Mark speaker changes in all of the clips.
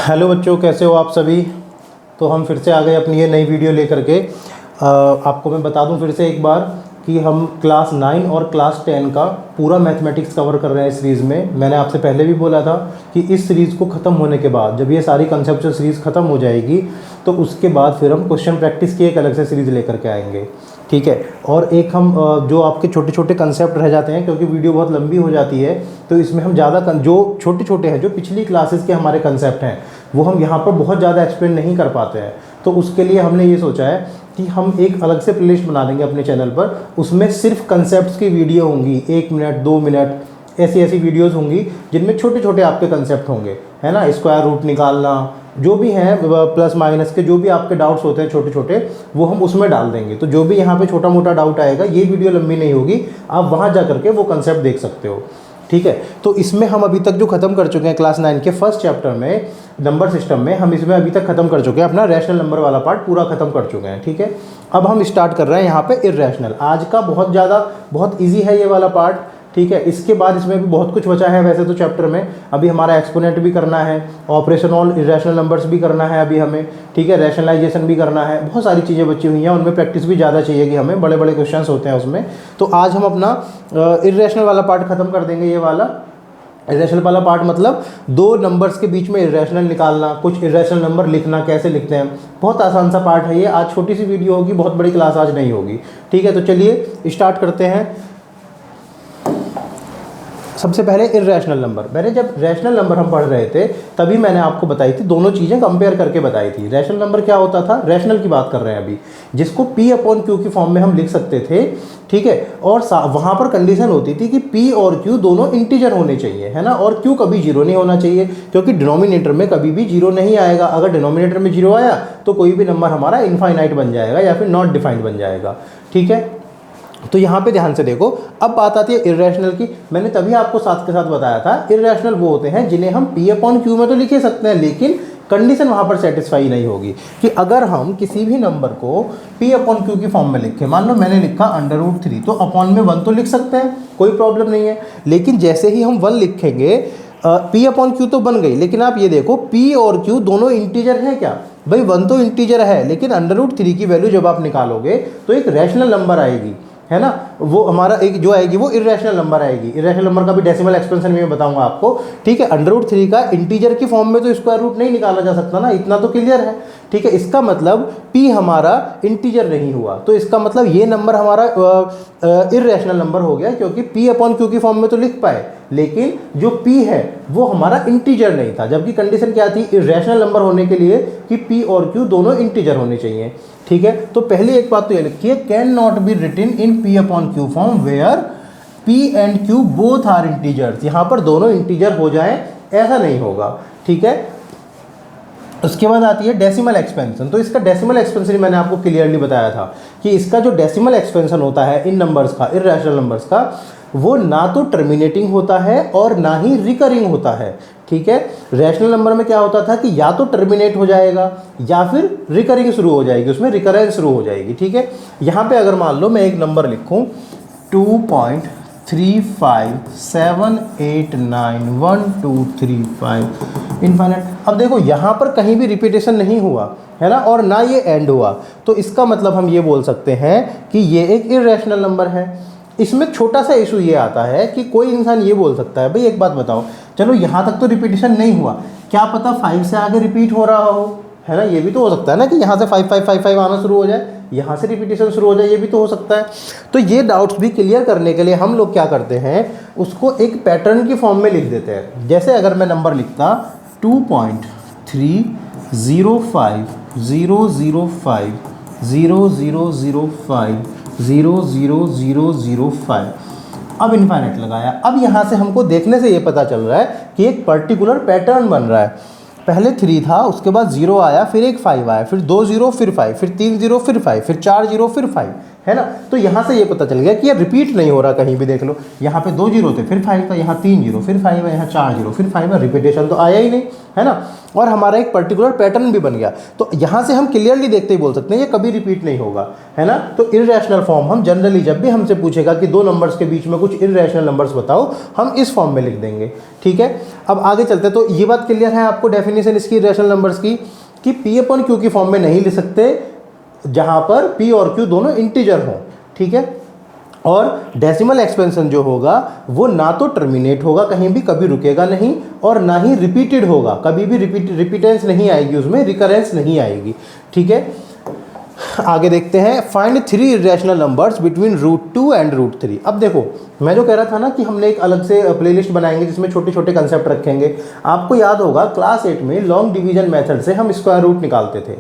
Speaker 1: Hello बच्चों, कैसे हो आप सभी। तो हम फिर से आ गए अपनी ये नई वीडियो लेकर के। आपको मैं बता दूं फिर से एक बार कि हम क्लास 9 और क्लास 10 का पूरा मैथमेटिक्स कवर कर रहे हैं इस सीरीज़ में। मैंने आपसे पहले भी बोला था कि इस सीरीज़ को ख़त्म होने के बाद, जब ये सारी कंसेप्चुअल सीरीज़ ख़त्म हो जाएगी, तो उसके बाद फिर हम क्वेश्चन प्रैक्टिस की एक अलग से सीरीज़ लेकर के आएंगे, ठीक है। और एक हम जो आपके छोटे छोटे कंसेप्ट रह जाते हैं, क्योंकि वीडियो बहुत लंबी हो जाती है, तो इसमें हम ज़्यादा जो छोटे छोटे हैं, जो पिछली क्लासेस के हमारे कंसेप्ट हैं, वो हम यहाँ पर बहुत ज़्यादा एक्सप्लेन नहीं कर पाते हैं। तो उसके लिए हमने ये सोचा है कि हम एक अलग से प्लेलिस्ट बना देंगे अपने चैनल पर। उसमें सिर्फ कंसेप्ट्स की वीडियो होंगी, 1 मिनट 2 मिनट ऐसी ऐसी वीडियोस होंगी जिनमें छोटे छोटे आपके कंसेप्ट होंगे, है ना। स्क्वायर रूट निकालना, जो भी है प्लस माइनस के जो भी आपके डाउट्स होते हैं छोटे छोटे, वो हम उसमें डाल देंगे। तो जो भी यहाँ पे छोटा मोटा डाउट आएगा, ये वीडियो लंबी नहीं होगी, आप वहाँ जा करके वो कंसेप्ट देख सकते हो, ठीक है। तो इसमें हम अभी तक जो ख़त्म कर चुके हैं क्लास 9 के फर्स्ट चैप्टर में, नंबर सिस्टम में, हम इसमें अभी तक ख़त्म कर चुके हैं। अपना रैशनल नंबर वाला पार्ट पूरा ख़त्म कर चुके हैं, ठीक है। अब हम स्टार्ट कर रहे हैं यहाँ पे इर्रेशनल। आज का बहुत ईजी है ये वाला पार्ट, ठीक है। इसके बाद इसमें भी बहुत कुछ बचा है वैसे तो चैप्टर में। अभी हमारा एक्सपोनेंट भी करना है, ऑपरेशन ऑन इर्रेशनल नंबर्स भी करना है अभी हमें, ठीक है। रैशनलाइजेशन भी करना है, बहुत सारी चीज़ें बची हुई हैं, उनमें प्रैक्टिस भी ज़्यादा चाहिए कि हमें, बड़े बड़े क्वेश्चंस होते हैं उसमें। तो आज हम अपना इर्रेशनल वाला पार्ट ख़त्म कर देंगे। ये वाला इर्रेशनल वाला पार्ट मतलब दो नंबर्स के बीच में इर्रेशनल निकालना, कुछ इर्रेशनल नंबर लिखना, कैसे लिखते हैं। बहुत आसान सा पार्ट है ये। आज छोटी सी वीडियो होगी, बहुत बड़ी क्लास आज नहीं होगी, ठीक है। तो चलिए स्टार्ट करते हैं। सबसे पहले इर्रेशनल नंबर। मैंने जब रैशनल नंबर हम पढ़ रहे थे तभी मैंने आपको बताई थी, दोनों चीज़ें कंपेयर करके बताई थी। रैशनल नंबर क्या होता था, रैशनल की बात कर रहे हैं अभी, जिसको P/Q की फॉर्म में हम लिख सकते थे, ठीक है। और वहाँ पर कंडीशन होती थी कि P और Q दोनों इंटीजर होने चाहिए, है ना। और Q कभी जीरो नहीं होना चाहिए, क्योंकि डिनोमिनेटर में कभी भी जीरो नहीं आएगा। अगर डिनोमिनेटर में जीरो आया तो कोई भी नंबर हमारा इनफाइनाइट बन जाएगा या फिर नॉट डिफाइंड बन जाएगा, ठीक है। तो यहाँ पे ध्यान से देखो। अब बात आती है इर्रेशनल की। मैंने तभी आपको साथ के साथ बताया था, इर्रेशनल वो होते हैं जिन्हें हम P/Q में तो लिख ही सकते हैं, लेकिन कंडीशन वहाँ पर सेटिस्फाई नहीं होगी कि अगर हम किसी भी नंबर को P/Q की फॉर्म में लिखें। मान लो मैंने लिखा √3, तो अपॉन में 1 तो लिख सकते हैं, कोई प्रॉब्लम नहीं है। लेकिन जैसे ही हम 1 लिखेंगे, P/Q तो बन गई, लेकिन आप ये देखो P और Q दोनों इंटीजर हैं क्या। भाई 1 तो इंटीजर है, लेकिन √3 की वैल्यू जब आप निकालोगे तो एक रैशनल नंबर आएगी, है ना। वो हमारा एक जो आएगी वो इर्रेशनल नंबर आएगी। इर्रेशनल नंबर का भी डेसिमल एक्सपेंशन में मैं बताऊंगा आपको, ठीक है। √3 का इंटीजर की फॉर्म में तो स्क्वायर रूट नहीं निकाला जा सकता ना, इतना तो क्लियर है, ठीक है। इसका मतलब P हमारा इंटीजर नहीं हुआ, तो इसका मतलब ये नंबर हमारा इर्रेशनल नंबर हो गया, क्योंकि P/Q की फॉर्म में तो लिख पाए, लेकिन जो P है वो हमारा इंटीजर नहीं था। जबकि कंडीशन क्या थी इर्रेशनल नंबर होने के लिए कि P और Q दोनों इंटीजर होने चाहिए, ठीक है। तो पहली एक बात तो ये लिखिए, can not be written in P/Q form where P and Q both are integers. यहाँ पर दोनों इंटीजर हो जाए ऐसा नहीं होगा, ठीक है। उसके बाद आती है डेसिमल एक्सपेंशन। तो इसका डेसिमल एक्सपेंशन मैंने आपको क्लियरली बताया था कि इसका जो डेसिमल एक्सपेंशन होता है इन नंबर्स का, इर्रेशनल नंबर्स का, वो ना तो टर्मिनेटिंग होता है और ना ही रिकरिंग होता है, ठीक है। रैशनल नंबर में क्या होता था कि या तो टर्मिनेट हो जाएगा या फिर रिकरिंग शुरू हो जाएगी, उसमें रिकरेंस शुरू हो जाएगी, ठीक है। यहाँ पे अगर मान लो मैं एक नंबर लिखूँ 2.35789123 इनफाइनाइट। अब देखो यहाँ पर कहीं भी रिपीटेशन नहीं हुआ, है ना, और ना ये एंड हुआ, तो इसका मतलब हम ये बोल सकते हैं कि ये एक इर्रेशनल नंबर है। इसमें छोटा सा इशू ये आता है कि कोई इंसान ये बोल सकता है, भाई एक बात बताओ, चलो यहाँ तक तो रिपीटेशन नहीं हुआ, क्या पता 5 से आगे रिपीट हो रहा हो, है ना। ये भी तो हो सकता है ना कि यहाँ से 5 आना शुरू हो जाए, यहाँ से रिपीटेशन शुरू हो जाए, ये भी तो हो सकता है। तो ये डाउट्स भी क्लियर करने के लिए हम लोग क्या करते हैं, उसको एक पैटर्न की फॉर्म में लिख देते हैं। जैसे अगर मैं नंबर लिखता 2.30500500050005 अब इनफाइनाइट लगाया। अब यहाँ से हमको देखने से ये पता चल रहा है कि एक पर्टिकुलर पैटर्न बन रहा है। पहले 3 था, उसके बाद 0 आया, फिर एक 5 आया, फिर 2 0 फिर 5, फिर 3 0 फिर 5, फिर 4 0 फिर 5, है ना। तो यहाँ से ये पता चल गया कि ये रिपीट नहीं हो रहा कहीं भी। देख लो यहाँ पे 2 0 थे, फिर 5 था, यहाँ 3 0 फिर 5 है, यहाँ 4 0 फिर 5 है, रिपीटेशन तो आया ही नहीं, है ना। और हमारा एक पर्टिकुलर पैटर्न भी बन गया। तो यहाँ से हम क्लियरली देखते ही बोल सकते हैं ये कभी रिपीट नहीं होगा, है ना। तो इर्रेशनल फॉर्म हम जनरली जब भी हमसे पूछेगा कि दो नंबर्स के बीच में कुछ इर्रेशनल नंबर्स बताओ, हम इस फॉर्म में लिख देंगे, ठीक है। अब आगे चलते हैं। तो ये बात क्लियर है आपको डेफिनेशन इसकी इर्रेशनल नंबर्स की, कि पी अपॉन क्यू की फॉर्म में नहीं लिख सकते जहाँ पर पी और क्यू दोनों इंटीजर हों, ठीक है। और डेसिमल एक्सपेंशन जो होगा वो ना तो टर्मिनेट होगा कहीं भी, कभी रुकेगा नहीं, और ना ही रिपीटेड होगा, कभी भी रिपीटेंस नहीं आएगी उसमें, रिकरेंस नहीं आएगी, ठीक है। आगे देखते हैं, find 3 irrational numbers between √2 and √3। अब देखो मैं जो कह रहा था ना कि हमने एक अलग से प्लेलिस्ट बनाएंगे जिसमें छोटे छोटे कंसेप्ट रखेंगे। आपको याद होगा क्लास 8 में लॉन्ग डिवीजन मेथड से हम स्क्वायर रूट निकालते थे।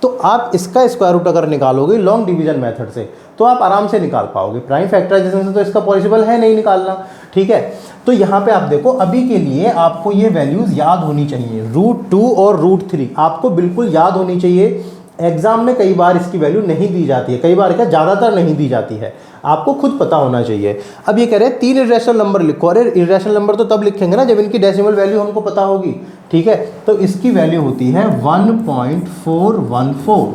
Speaker 1: तो आप इसका स्क्वायर रूट अगर निकालोगे लॉन्ग डिवीजन मेथड से तो आप आराम से निकाल पाओगे। प्राइम फैक्टराइजेशन से तो इसका पॉसिबल है नहीं निकालना, ठीक है। तो यहाँ पे आप देखो अभी के लिए आपको ये वैल्यूज़ याद होनी चाहिए, √2 और √3 आपको बिल्कुल याद होनी चाहिए। एग्जाम में कई बार इसकी वैल्यू नहीं दी जाती है, कई बार क्या ज़्यादातर नहीं दी जाती है, आपको खुद पता होना चाहिए। अब ये कह रहे हैं 3 इर्रेशनल नंबर लिखो। अरे इर्रेशनल नंबर तो तब लिखेंगे ना जब इनकी डेसिमल वैल्यू हमको पता होगी, ठीक है। तो इसकी वैल्यू होती है 1.414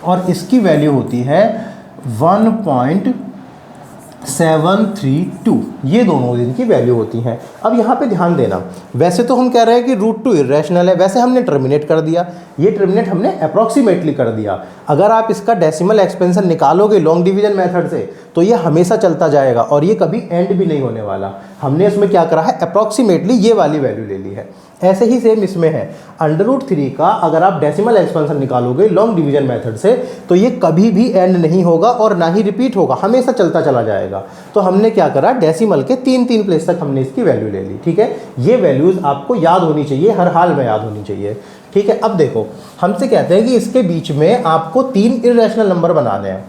Speaker 1: और इसकी वैल्यू होती है 1.732, ये दोनों इनकी वैल्यू होती हैं। अब यहाँ पे ध्यान देना, वैसे तो हम कह रहे हैं कि √2 इर्रेशनल है, वैसे हमने टर्मिनेट कर दिया, ये टर्मिनेट हमने अप्रॉक्सीमेटली कर दिया। अगर आप इसका डेसिमल एक्सपेंशन निकालोगे लॉन्ग डिवीजन मेथड से तो ये हमेशा चलता जाएगा और ये कभी एंड भी नहीं होने वाला। हमने इसमें क्या करा है, अप्रॉक्सीमेटली ये वाली वैल्यू ले ली है। ऐसे ही सेम इसमें है, √3 का अगर आप डेसिमल एक्सपेंशन निकालोगे लॉन्ग डिवीजन मेथड से तो ये कभी भी एंड नहीं होगा और ना ही रिपीट होगा, हमेशा चलता चला जाएगा। तो हमने क्या करा, डेसिमल के 3 प्लेस तक हमने इसकी वैल्यू ले ली, ठीक है। ये वैल्यूज़ आपको याद होनी चाहिए, हर हाल में याद होनी चाहिए, ठीक है। अब देखो हमसे कहते हैं कि इसके बीच में आपको 3 इर्रेशनल नंबर बनाने हैं।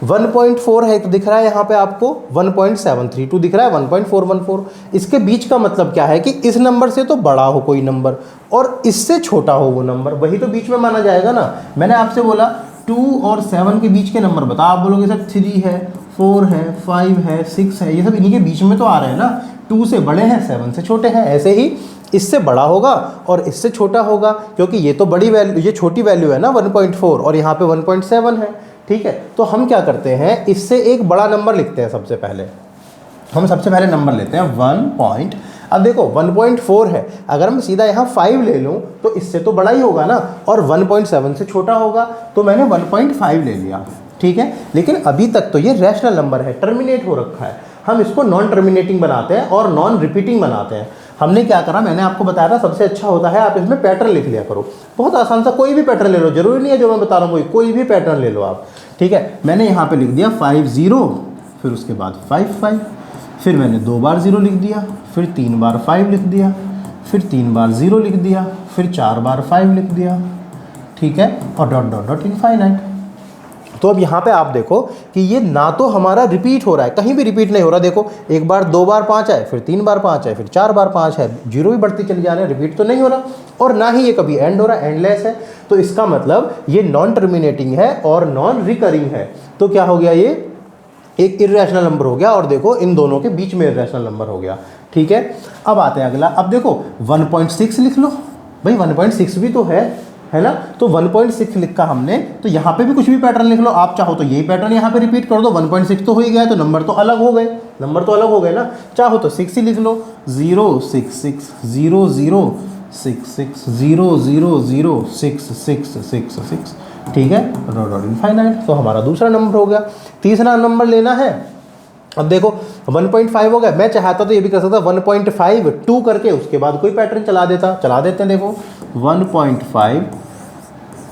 Speaker 1: 1.4 है तो दिख रहा है यहाँ पे आपको, 1.732 दिख रहा है, 1.414। इसके बीच का मतलब क्या है कि इस नंबर से तो बड़ा हो कोई नंबर और इससे छोटा हो वो नंबर, वही तो बीच में माना जाएगा ना। मैंने आपसे बोला 2 और 7 के बीच के नंबर बता, आप बोलोगे सर 3 है, 4 है, 5 है, 6 है, ये सब इन्हीं के बीच में तो आ रहे हैं ना। 2 से बड़े हैं, 7 से छोटे हैं, ऐसे ही इससे बड़ा होगा और इससे छोटा होगा, क्योंकि ये तो बड़ी वैल्यू, ये छोटी वैल्यू है ना 1.4 और यहाँ पे 1.7 है, ठीक है। तो हम क्या करते हैं, इससे एक बड़ा नंबर लिखते हैं। सबसे पहले हम सबसे पहले नंबर लेते हैं 1. अब देखो 1.4 है, अगर मैं सीधा यहाँ 5 ले लूँ तो इससे तो बड़ा ही होगा ना, और 1.7 से छोटा होगा, तो मैंने 1.5 ले लिया, ठीक है। लेकिन अभी तक तो ये रैशनल नंबर है, टर्मिनेट हो रखा है। हम इसको नॉन टर्मिनेटिंग बनाते हैं और नॉन रिपीटिंग बनाते हैं। हमने क्या करा, मैंने आपको बताया था सबसे अच्छा होता है आप इसमें पैटर्न लिख लिया करो। बहुत आसान सा कोई भी पैटर्न ले लो, जरूरी नहीं है जो मैं बता रहा हूँ कोई भी पैटर्न ले लो आप, ठीक है। मैंने यहाँ पे लिख दिया 5 0, फिर उसके बाद 5 5, फिर मैंने 2 बार 0 लिख दिया, फिर 3 बार 5 लिख दिया, फिर 3 बार 0 लिख दिया, फिर 4 बार 5 लिख दिया, ठीक है, और डॉट डॉट डॉट इनफाइनाइट। तो अब यहाँ पे आप देखो कि ये ना तो हमारा रिपीट हो रहा है, कहीं भी रिपीट नहीं हो रहा। देखो एक बार 2 बार 5 आए, फिर 3 बार 5 आए, फिर 4 बार 5 है, 0 भी बढ़ती चली जा रही है, रिपीट तो नहीं हो रहा, और ना ही ये कभी एंड हो रहा है, एंडलेस है। तो इसका मतलब ये नॉन टर्मिनेटिंग है और नॉन रिकरिंग है। तो क्या हो गया, ये एक इर्रेशनल नंबर हो गया, और देखो इन दोनों के बीच में इर्रेशनल नंबर हो गया, ठीक है। अब आते हैं अगला। अब देखो 1.6 लिख लो भाई, 1.6 भी तो है ना। तो 1.6 लिखा हमने, तो यहाँ पे भी कुछ भी पैटर्न लिख लो। आप चाहो तो यही पैटर्न यहाँ पे रिपीट कर दो, 1.6 तो हो ही गया है, तो नंबर तो अलग हो गए, नंबर तो अलग हो गए ना। चाहो तो 6 ही लिख लो, 0 6 6 0 0 6 6 0 0 0 6 6 6 6, ठीक है, डॉट डॉट इनफाइनाइट। तो हमारा दूसरा नंबर हो गया। तीसरा नंबर लेना है। अब देखो 1.5 हो गया, मैं चाहता तो ये भी कर सकता 1.5 2 करके उसके बाद कोई पैटर्न चला देते हैं। देखो 1.5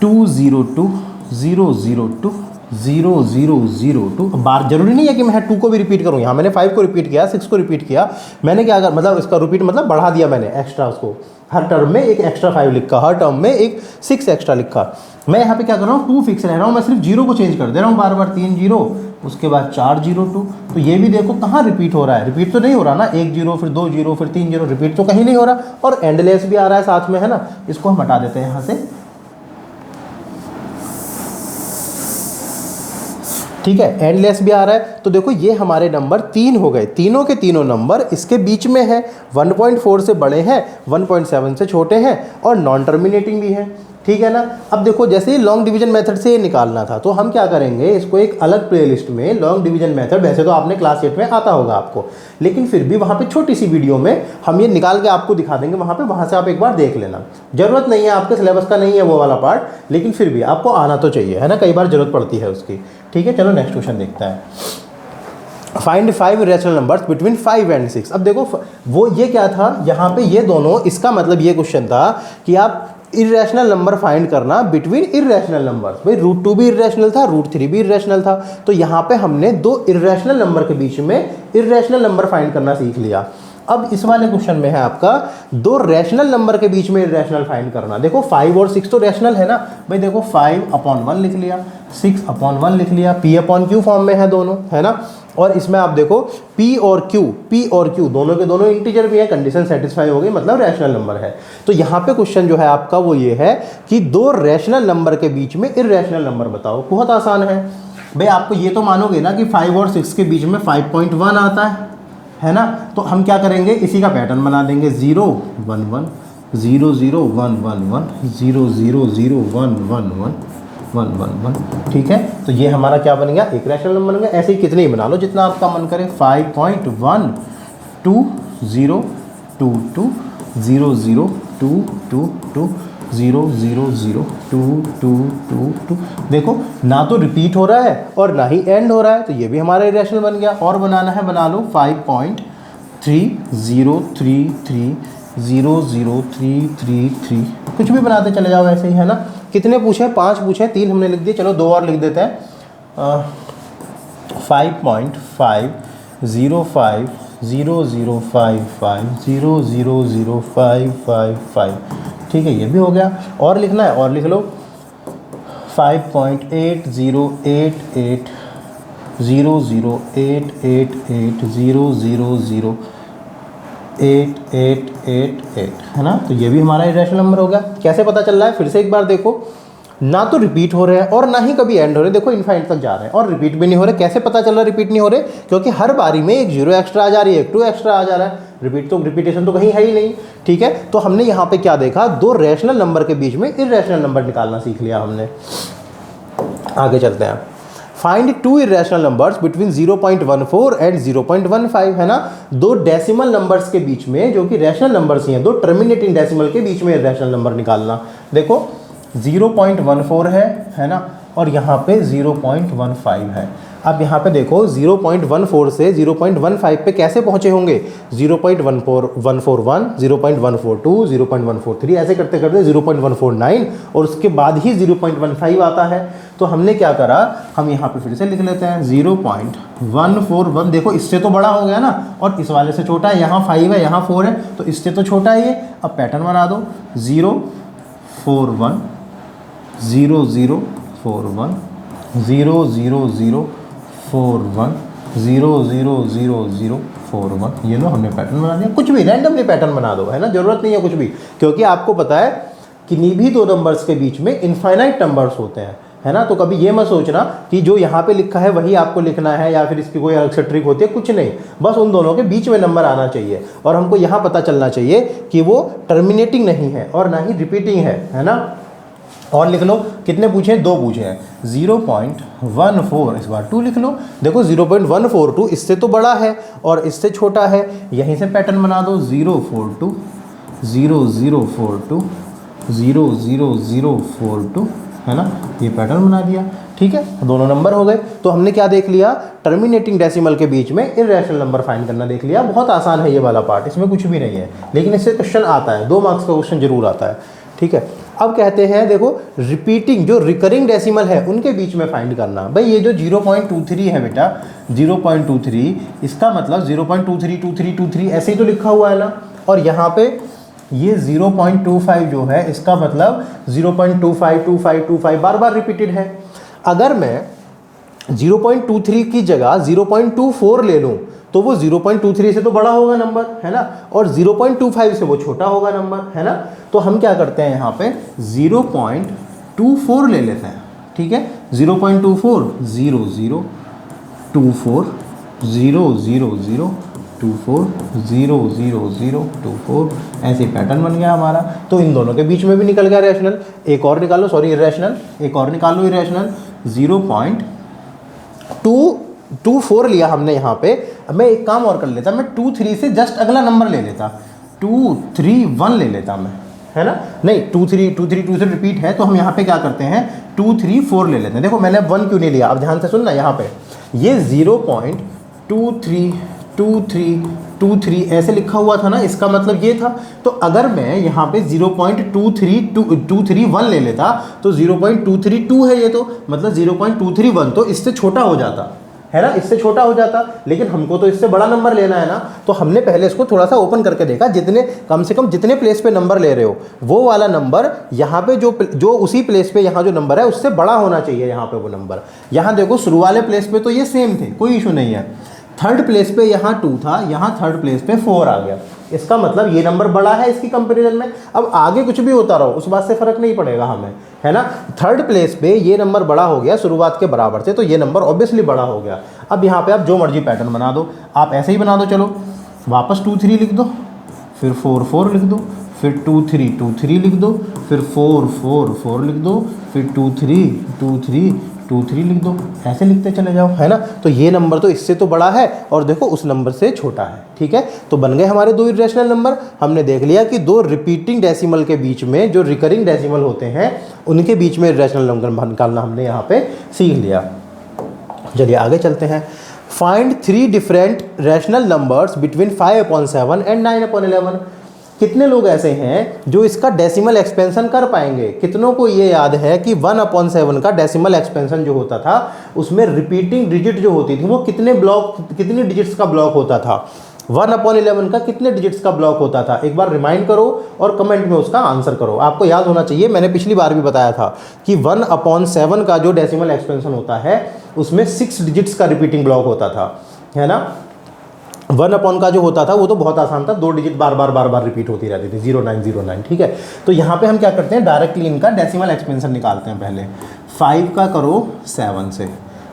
Speaker 1: 2 0 2 0 0 2 0 0 0 2। बार जरूरी नहीं है कि मैं 2 को भी रिपीट करूँ, यहाँ मैंने 5 को रिपीट किया, 6 को रिपीट किया। मैंने क्या कर, मतलब इसका रिपीट मतलब बढ़ा दिया मैंने एक्स्ट्रा, उसको हर टर्म में एक एक्स्ट्रा 5 लिखा, हर टर्म में एक 6 एक्स्ट्रा लिखा। मैं यहाँ पे क्या कर रहा हूँ, 2 फिक्स रह रहा हूँ, मैं सिर्फ 0 को चेंज कर दे रहा हूँ बार बार, 3 0 उसके बाद 402। तो ये भी देखो कहाँ रिपीट हो रहा है, रिपीट तो नहीं हो रहा ना, 1 0 फिर 2 0 फिर 3 0, रिपीट तो कहीं नहीं हो रहा। और एंडलेस भी आ रहा है साथ में, है ना, इसको हम हटा देते हैं यहाँ से, ठीक है, एंडलेस भी आ रहा है। तो देखो ये हमारे नंबर 3 हो गए, तीनों के तीनों नंबर इसके बीच में है, 1.4 से बड़े हैं, 1.7 से छोटे हैं और नॉन टर्मिनेटिंग भी है, ठीक है ना। अब देखो जैसे ही लॉन्ग डिवीजन मेथड से ये निकालना था, तो हम क्या करेंगे, इसको एक अलग प्लेलिस्ट में लॉन्ग डिवीजन मेथड, वैसे तो आपने क्लास 8 में आता होगा आपको, लेकिन फिर भी वहाँ पे छोटी सी वीडियो में हम ये निकाल के आपको दिखा देंगे वहाँ पे, वहाँ से आप एक बार देख लेना। ज़रूरत नहीं है, आपके सिलेबस का नहीं है वो वाला पार्ट, लेकिन फिर भी आपको आना तो चाहिए, है ना, कई बार ज़रूरत पड़ती है उसकी, ठीक है। चलो नेक्स्ट क्वेश्चन देखता है। Find 5 irrational numbers between 5 and 6। अब देखो वो ये क्या था यहाँ पे, ये दोनों, इसका मतलब ये क्वेश्चन था कि आप इरेशनल नंबर फाइंड करना बिटवीन इरेशनल नंबर्स। भाई √2 भी इरेशनल था, √3 भी इरेशनल था, तो यहाँ पे हमने दो इरेशनल नंबर के बीच में इरेशनल नंबर फाइंड करना सीख लिया। अब इस वाले क्वेश्चन में है आपका दो रैशनल नंबर के बीच में इरेशनल फाइंड करना। देखो 5 और 6 तो रैशनल है ना भाई, देखो 5/1 लिख लिया, 6/1 लिख लिया, P/Q फॉर्म में है दोनों, है ना। और इसमें आप देखो P और Q दोनों के दोनों इंटीजर भी है, कंडीशन सेटिस्फाई हो गई, मतलब रैशनल नंबर है। तो यहाँ पे क्वेश्चन जो है आपका वो ये है कि दो रैशनल नंबर के बीच में इरेशनल नंबर बताओ। बहुत आसान है भाई, आपको ये तो मानोगे ना कि 5 और 6 के बीच में 5.1 आता है ना। तो हम क्या करेंगे, इसी का पैटर्न बना देंगे, 0 1 1 0 0 1 1 1 0 0 0 1 1 1 1 1 1, ठीक है। तो ये हमारा क्या बन गया, एक रैशनल नंबर बन गया। ऐसे ही कितने ही बना लो जितना आपका मन करे, 5.1 2 0 2 2 0 0 2 2 2 0 0 0 2 2 2 2। देखो ना तो रिपीट हो रहा है और ना ही एंड हो रहा है, तो ये भी हमारा इरेशनल बन गया। और बनाना है बना लो, 5.3033 0 0 3 3 3, कुछ भी बनाते चले जाओ ऐसे ही, है ना। कितने पूछे, 5 पूछे, 3 हमने लिख दिए, चलो 2 और लिख देते हैं। 5.5 0 5 0 0 5 5 0 0 0 5 5 5, ठीक है, ये भी हो गया। और लिखना है, और लिख लो, 5.8088 0 0 8 8 8 0 0 0 8 8 8 8, है ना। तो ये भी हमारा इरेशनल नंबर हो गया। कैसे पता चल रहा है, फिर से एक बार देखो, ना तो रिपीट हो रहे हैं और ना ही कभी एंड हो रहे, देखो इनफाइनाइट तक जा रहे हैं और रिपीट भी नहीं हो रहे। कैसे पता चल रहा है रिपीट नहीं हो रहे, क्योंकि हर बारी में एक 0 एक्स्ट्रा आ जा रही है, एक 2 एक्स्ट्रा आ जा रहा है, रिपीटेशन तो कहीं है ही नहीं, ठीक है। तो हमने यहाँ पे क्या देखा, दो रैशनल नंबर के बीच में इरेशनल नंबर निकालना सीख लिया हमने। आगे चलते हैं, find 2 irrational numbers between 0.14 and 0.15, है ना। दो डेसिमल नंबर्स के बीच में, जो कि रैशनल नंबर्स ही हैं, दो टर्मिनेटिंग डेसिमल के बीच में इरेशनल नंबर निकालना। देखो 0.14 है ना, और यहाँ पे 0.15 है। अब यहाँ पे देखो 0.14 से 0.15 पे कैसे पहुँचे होंगे, 0.141 0.142 0.143, ऐसे करते करते 0.149 और उसके बाद ही 0.15 आता है। तो हमने क्या करा, हम यहाँ पे फिर से लिख लेते हैं 0.141। देखो इससे तो बड़ा हो गया ना, और इस वाले से छोटा है, यहाँ 5 है यहाँ 4 है, तो इससे तो छोटा है ये। अब पैटर्न बना दो, 0 4 1 0 0 4 1 0 0 0 4 1 0 0 0 0 4 1। ये लो हमने पैटर्न बना दिया। कुछ भी रैंडमली पैटर्न बना दो, है ना, जरूरत नहीं है कुछ भी, क्योंकि आपको पता है किन्हीं भी दो नंबर्स के बीच में इनफाइनाइट नंबर्स होते हैं, है ना। तो कभी ये मत सोचना कि जो यहाँ पे लिखा है वही आपको लिखना है, या फिर इसकी कोई अलग से ट्रिक होती है, कुछ नहीं, बस उन दोनों के बीच में नंबर आना चाहिए। और हमको यहाँ पता चलना चाहिए कि वो टर्मिनेटिंग नहीं है और ना ही रिपीटिंग है ना। और लिख लो, कितने पूछे हैं, 2 पूछे हैं, 0.14, इस बार 2 लिख लो। देखो 0.142 इससे तो बड़ा है और इससे छोटा है, यहीं से पैटर्न बना दो, 042 0 0 42 0 0 0 42, है ना, ये पैटर्न बना दिया, ठीक है। दोनों नंबर हो गए। तो हमने क्या देख लिया, टर्मिनेटिंग डेसिमल के बीच में इरेशनल नंबर फाइंड करना देख लिया। बहुत आसान है ये वाला पार्ट, इसमें कुछ भी नहीं है, लेकिन इससे क्वेश्चन आता है, 2 मार्क्स का क्वेश्चन जरूर आता है, ठीक है। अब कहते हैं देखो रिपीटिंग, जो रिकरिंग डेसिमल है उनके बीच में फाइंड करना। भाई ये जो 0.23 है बेटा, 0.23, इसका मतलब 0.232323 ऐसे ही तो लिखा हुआ है ना। और यहाँ पे ये 0.25 जो है, इसका मतलब 0.252525 बार बार रिपीटेड है। अगर मैं 0.23 की जगह 0.24 ले लूँ तो वो 0.23 से तो बड़ा होगा नंबर, है ना, और 0.25 से वो छोटा होगा नंबर, है ना। तो हम क्या करते हैं यहाँ पे 0.24 ले लेते हैं, ठीक है। 0.24 0 0 24 0 0 0 24 0 0 0 24, ऐसे पैटर्न बन गया हमारा। तो इन दोनों के बीच में भी निकल गया रैशनल। एक और निकालो, सॉरी इरेशनल, एक और निकालो इरेशनल। 0.224 लिया हमने यहाँ पे। अब मैं एक काम और कर लेता, मैं 23 से जस्ट अगला नंबर ले लेता, 231 ले लेता मैं, है ना। नहीं 2 3 रिपीट है, तो हम यहाँ पे क्या करते हैं 234 ले लेते हैं। देखो मैंने 1 क्यों नहीं लिया, अब ध्यान से सुनना, यहाँ पे ये 0.2323 ऐसे लिखा हुआ था ना, इसका मतलब ये था। तो अगर मैं यहाँ पे 0.231 ले लेता तो 0.232 है ये, तो मतलब 0.231 तो इससे छोटा हो जाता, है ना, इससे छोटा हो जाता। लेकिन हमको तो इससे बड़ा नंबर लेना है ना, तो हमने पहले इसको थोड़ा सा ओपन करके देखा, जितने कम से कम जितने प्लेस पे नंबर ले रहे हो वो वाला नंबर यहाँ पे जो उसी प्लेस पे यहाँ जो नंबर है उससे बड़ा होना चाहिए। यहाँ पे वो नंबर, यहाँ देखो शुरू वाले प्लेस पे तो ये सेम थे, कोई इशू नहीं है। थर्ड प्लेस पे यहाँ 2 था, यहाँ थर्ड प्लेस पे 4 आ गया, इसका मतलब ये नंबर बड़ा है इसकी कंपैरिजन में। अब आगे कुछ भी होता रहो उस बात से फर्क नहीं पड़ेगा हमें, है ना। थर्ड प्लेस पे ये नंबर बड़ा हो गया शुरुआत के बराबर से, तो ये नंबर ऑब्वियसली बड़ा हो गया। अब यहाँ पे आप जो मर्जी पैटर्न बना दो, आप ऐसे ही बना दो, चलो वापस 2 3 लिख दो, फिर 4 4 लिख दो, फिर 2 3 लिख दो, फिर 4 4 4 लिख दो, फिर 2 3 लिख दो, ऐसे लिखते चले जाओ, है ना। तो ये नंबर तो इससे तो बड़ा है और देखो उस नंबर से छोटा है, ठीक है। तो बन गए हमारे दो इरेशनल नंबर। हमने देख लिया कि दो रिपीटिंग डेसिमल के बीच में जो रिकरिंग डेसिमल होते हैं उनके बीच में इरेशनल नंबर निकालना हमने यहाँ पे सीख लिया। चलिए आगे चलते हैं। Find 3 different rational numbers between 5/7 and 9/11। कितने लोग ऐसे हैं जो इसका डेसिमल एक्सपेंशन कर पाएंगे? कितनों को ये याद है कि 1/7 का डेसिमल एक्सपेंशन जो होता था उसमें रिपीटिंग डिजिट जो होती थी वो कितनी डिजिट्स का ब्लॉक होता था? 1/11 का कितने डिजिट्स का ब्लॉक होता था? एक बार रिमाइंड करो और कमेंट में उसका आंसर करो। आपको याद होना चाहिए, मैंने पिछली बार भी बताया था कि 1/7 का जो डेसिमल एक्सपेंशन होता है उसमें 6 डिजिट्स का रिपीटिंग ब्लॉक होता था, है ना। 1 का जो होता था वो तो बहुत आसान था, 2 डिजिट बार बार रिपीट होती रहती थी, 0909, ठीक है। तो यहाँ पे हम क्या करते हैं, डायरेक्टली इनका डेसिमल एक्सपेंशन निकालते हैं। पहले 5 का करो 7 से,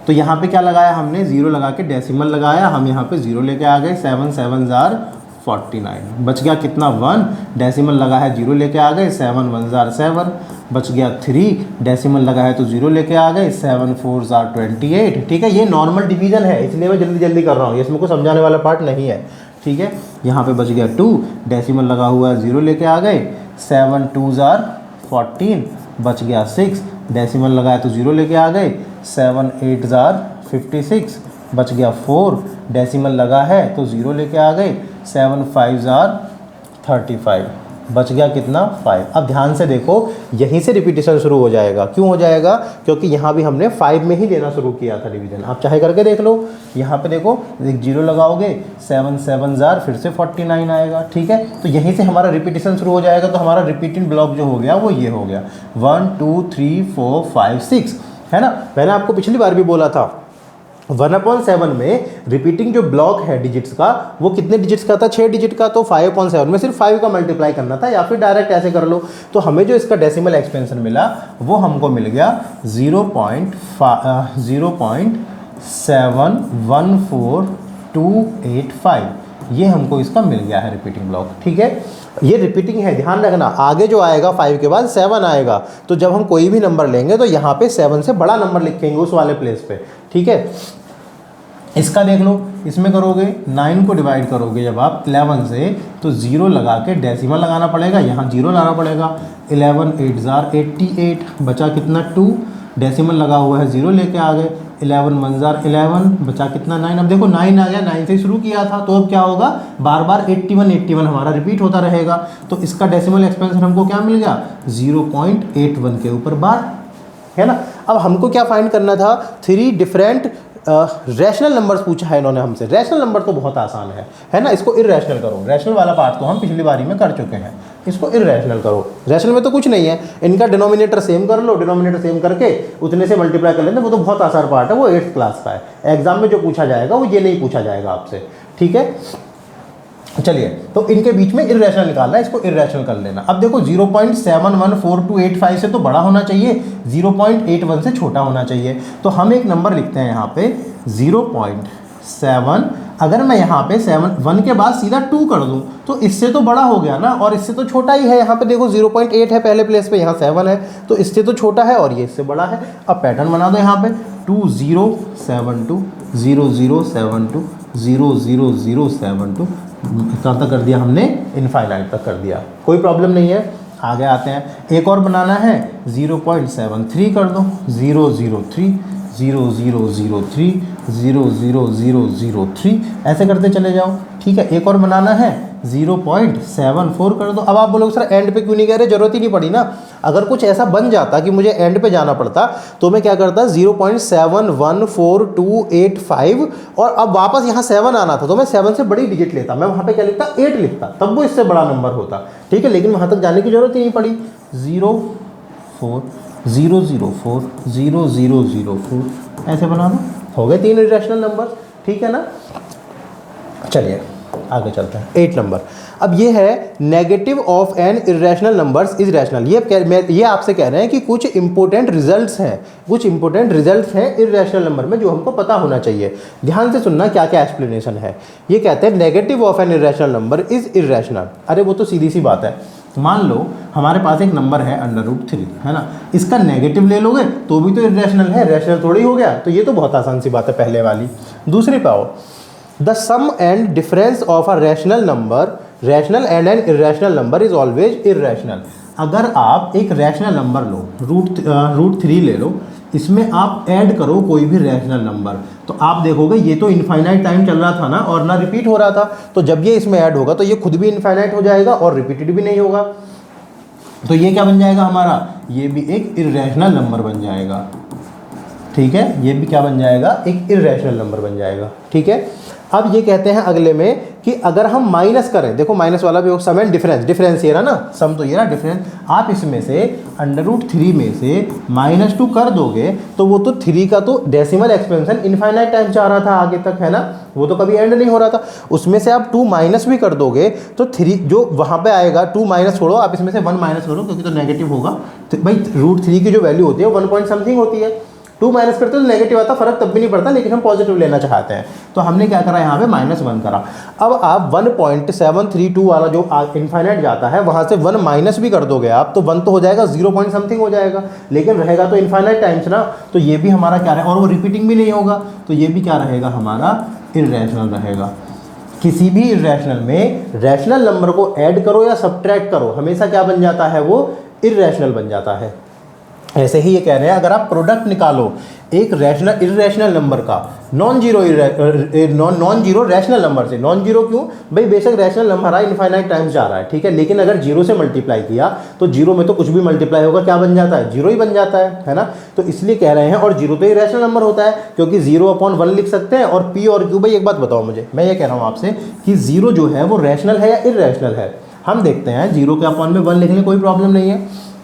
Speaker 1: तो यहाँ पे क्या लगाया हमने, 0 लगा के डेसिमल लगाया, हम यहाँ पे 0 लेके आ गए, 7 7 जार 49, बच गया कितना 1, डेसिमल लगा है 0 लेके आ गए, 7 1 जार 7, बच गया 3, डेसिमल लगा है तो 0 लेके आ गए, 7 4 जार 28, ठीक है। ये नॉर्मल डिवीजन है इसलिए मैं जल्दी जल्दी कर रहा हूँ, इसमें कोई समझाने वाला पार्ट नहीं है, ठीक है। यहाँ पे बच गया 2, डेसिमल लगा हुआ है 0 लेके आ गए, 7 2 जार 14, बच गया 6, डेसिमल लगाया तो 0 लेके आ गए, 7 8 जार 56, बच गया 4, डेसिमल लगा है तो 0 लेके आ गए, 7 5 जार 35, बच गया कितना 5। अब ध्यान से देखो, यहीं से रिपीटिशन शुरू हो जाएगा। क्यों हो जाएगा? क्योंकि यहाँ भी हमने 5 में ही लेना शुरू किया था डिवीजन। आप चाहे करके देख लो, यहाँ पे देखो एक 0 लगाओगे, 7 7 जार फिर से 49 आएगा, ठीक है। तो यहीं से हमारा रिपीटिशन शुरू हो जाएगा। तो हमारा रिपीटिंग ब्लॉक जो हो गया वो ये हो गया 1 2 3 4 5 6, है ना। मैंने आपको पिछली बार भी बोला था 1/7 में रिपीटिंग जो ब्लॉक है डिजिट्स का वो कितने डिजिट्स का था, 6 डिजिट का। तो 5/7 में सिर्फ 5 का मल्टीप्लाई करना था, या फिर डायरेक्ट ऐसे कर लो। तो हमें जो इसका डेसिमल एक्सपेंशन मिला वो हमको मिल गया 0.714285, ये हमको इसका मिल गया है रिपीटिंग ब्लॉक, ठीक है। ये रिपीटिंग है, ध्यान रखना। आगे जो आएगा 5 के बाद 7 आएगा, तो जब हम कोई भी नंबर लेंगे तो यहाँ पे 7 से बड़ा नंबर लिखेंगे उस वाले प्लेस पे, ठीक है। इसका देख लो, इसमें करोगे 9 को डिवाइड करोगे जब आप 11 से तो 0 लगा के डेसिमल लगाना पड़ेगा, यहाँ 0 लाना पड़ेगा। 11 8 जार 88, बचा कितना 2, डेसिमल लगा हुआ है 0 लेके आ गए, 11 1 जार 11, बचा कितना 9। अब देखो 9 आ गया, 9 से शुरू किया था, तो अब क्या होगा, बार बार 81 हमारा रिपीट होता रहेगा। तो इसका डेसिमल एक्सपेंशन हमको क्या मिल गया, 0.81 के ऊपर बार, है ना। अब हमको क्या फाइंड करना था, 3 डिफरेंट रैशनल नंबर्स पूछा है इन्होंने हमसे। रैशनल नंबर तो बहुत आसान है ना। इसको इर्रेशनल करो। रैशनल वाला पार्ट तो हम पिछली बारी में कर चुके हैं, इसको इर्रेशनल करो। रैशनल में तो कुछ नहीं है, इनका डिनोमिनेटर सेम कर लो, डिनोमिनेटर सेम करके उतने से मल्टीप्लाई कर लेते हैं। वो तो बहुत आसान पार्ट है, वो 8th क्लास का है। एग्जाम में जो पूछा जाएगा वो ये नहीं पूछा जाएगा आपसे, ठीक है। चलिए, तो इनके बीच में इर्रेशनल निकालना है, इसको इर्रेशनल कर लेना। अब देखो 0.714285 से तो बड़ा होना चाहिए, 0.81 से छोटा होना चाहिए। तो हम एक नंबर लिखते हैं यहाँ पे 0.7। अगर मैं यहाँ पे 1 के बाद सीधा 2 कर दूँ तो इससे तो बड़ा हो गया ना, और इससे तो छोटा ही है। यहाँ पे देखो 0.8 है पहले प्लेस पे, यहाँ 7 है, तो इससे तो छोटा है और ये इससे बड़ा है। अब पैटर्न बना दो यहाँ पे 2072 0072 00072 कहाँ तक कर दिया हमने, इनफाइनाइट तक कर दिया, कोई प्रॉब्लम नहीं है। आगे आते हैं, एक और बनाना है 0.73 कर दो 003 0003 00003 ऐसे करते चले जाओ, ठीक है। एक और बनाना है 0.74 कर दो। अब आप बोलोगे सर एंड पे क्यों नहीं कह रहे, जरूरत ही नहीं पड़ी ना। अगर कुछ ऐसा बन जाता कि मुझे एंड पे जाना पड़ता तो मैं क्या करता 0.714285 और अब वापस यहाँ 7 आना था तो मैं 7 से बड़ी डिजिट लेता, मैं वहाँ पे क्या लिखता 8 लिखता, तब वो इससे बड़ा नंबर होता, ठीक है। लेकिन वहाँ तक जाने की जरूरत ही नहीं पड़ी। 04004 0004 ऐसे बना दो, हो गए 3 इर्रेशनल नंबर, ठीक है ना। चलिए आगे चलते हैं 8 नंबर। अब ये है negative of N irrational numbers is rational. ये आपसे कह रहे हैं कि कुछ इंपॉर्टेंट रिजल्ट्स हैं, कुछ इंपॉर्टेंट रिजल्ट्स हैं इर्रेशनल नंबर में जो हमको पता होना चाहिए। ध्यान से सुनना क्या क्या एक्सप्लेनेशन है। ये कहते हैं negative of N irrational number is irrational. अरे वो तो सीधी सी बात है, मान लो हमारे पास एक नंबर है √3, है ना, इसका नेगेटिव ले लोगे तो भी तो इर्रेशनल है, रैशनल थोड़ी हो गया। तो ये तो बहुत आसान सी बात है पहले वाली। दूसरी पे आओ, the sum and difference of a rational number, rational and an irrational number is always irrational. अगर आप एक रैशनल नंबर लो, √3 ले लो, इसमें आप ऐड करो कोई भी रैशनल नंबर, तो आप देखोगे ये तो इनफाइनाइट टाइम चल रहा था ना और ना रिपीट हो रहा था, तो जब ये इसमें ऐड होगा तो ये खुद भी इनफाइनाइट हो जाएगा और रिपीटेड भी नहीं होगा। तो ये क्या बन जाएगा हमारा, ये भी एक इर्रेशनल नंबर बन जाएगा, ठीक है। ये भी क्या बन जाएगा, एक इर्रेशनल नंबर बन जाएगा, ठीक है। अब ये कहते हैं अगले में कि अगर हम माइनस करें, देखो माइनस वाला भी हो, सम एंड डिफरेंस, डिफरेंस ये रहा ना, सम तो ये रहा, डिफरेंस आप इसमें से √3 में से -2 कर दोगे तो वो तो 3 का तो डेसिमल एक्सपेंशन इनफाइनाइट टाइम जा रहा था आगे तक, है ना, वो तो कभी एंड नहीं हो रहा था। उसमें से आप 2 माइनस भी कर दोगे तो 3 जो वहाँ पे आएगा, 2 माइनस छोड़ो, आप इसमें से 1 माइनस करो क्योंकि तो नेगेटिव होगा। तो भाई √3 की जो वैल्यू होती है वो 1 पॉइंट समथिंग होती है, 2 माइनस करते तो नेगेटिव आता, फर्क तब भी नहीं पड़ता, लेकिन हम पॉजिटिव लेना चाहते हैं तो हमने क्या करा यहाँ पे -1 करा। अब आप 1.732 वाला जो इनफाइनाइट जाता है वहाँ से 1 माइनस भी कर दोगे आप तो 1 तो हो जाएगा, 0 पॉइंट समथिंग हो जाएगा, लेकिन रहेगा तो इनफाइनाइट टाइम्स ना, तो ये भी हमारा क्या है, और वो रिपीटिंग भी नहीं होगा, तो ये भी क्या रहेगा हमारा, इर्रेशनल रहेगा। किसी भी इर्रेशनल में रैशनल नंबर को ऐड करो या सब्ट्रैक्ट करो, हमेशा क्या बन जाता है, वो इर्रेशनल बन जाता है। ऐसे ही ये कह रहे हैं अगर आप प्रोडक्ट निकालो एक रैशनल इर्रेशनल नंबर का नॉन जीरो रैशनल नंबर से, नॉन जीरो क्यों भाई, बेशक रैशनल नंबर है, इनफाइनाइट टाइम्स जा रहा है, ठीक है, लेकिन अगर जीरो से मल्टीप्लाई किया तो जीरो में तो कुछ भी मल्टीप्लाई होगा, क्या बन जाता है, जीरो ही बन जाता है ना। तो इसलिए कह रहे हैं, और जीरो तो इर्रेशनल नंबर होता है क्योंकि 0/1 लिख सकते हैं, और पी और क्यू। भाई एक बात बताओ मुझे, मैं ये कह रहा हूँ आपसे कि जीरो जो है वो रैशनल है या इर्रेशनल है। हम देखते हैं, 0 के अपॉन में 1 लिखने कोई प्रॉब्लम नहीं है।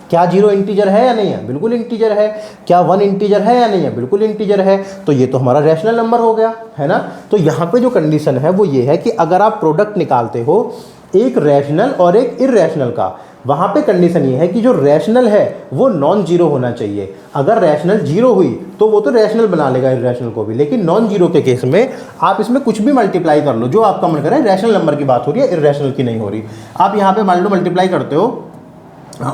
Speaker 1: क्या 0 इंटीजर है या नहीं है, बिल्कुल इंटीजर है। क्या 1 इंटीजर है या नहीं है, बिल्कुल इंटीजर है। तो ये तो हमारा रैशनल नंबर हो गया, है ना। तो यहाँ पे जो कंडीशन है वो ये है कि अगर आप प्रोडक्ट निकालते हो एक रैशनल और एक इर्रेशनल का, वहाँ पे कंडीशन ये है कि जो रैशनल है वो नॉन जीरो होना चाहिए। अगर रैशनल जीरो हुई तो वो तो रैशनल बना लेगा इर्रेशनल को भी, लेकिन नॉन जीरो के केस में आप इसमें कुछ भी मल्टीप्लाई कर लो, जो आपका मन करे, रैशनल नंबर की बात हो रही है, इर्रेशनल की नहीं हो रही। आप यहाँ पे मान लो मल्टीप्लाई करते हो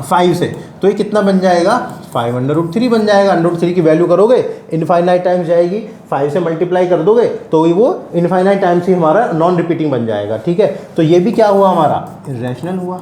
Speaker 1: 5 से, तो ये कितना बन जाएगा, 5√3 बन जाएगा। √3 की वैल्यू करोगे इनफाइनाइट टाइम्स जाएगी, 5 से मल्टीप्लाई कर दोगे तो वो इनफाइनाइट टाइम्स ही हमारा नॉन रिपीटिंग बन जाएगा, ठीक है। तो ये भी क्या हुआ हमारा, इर्रेशनल हुआ,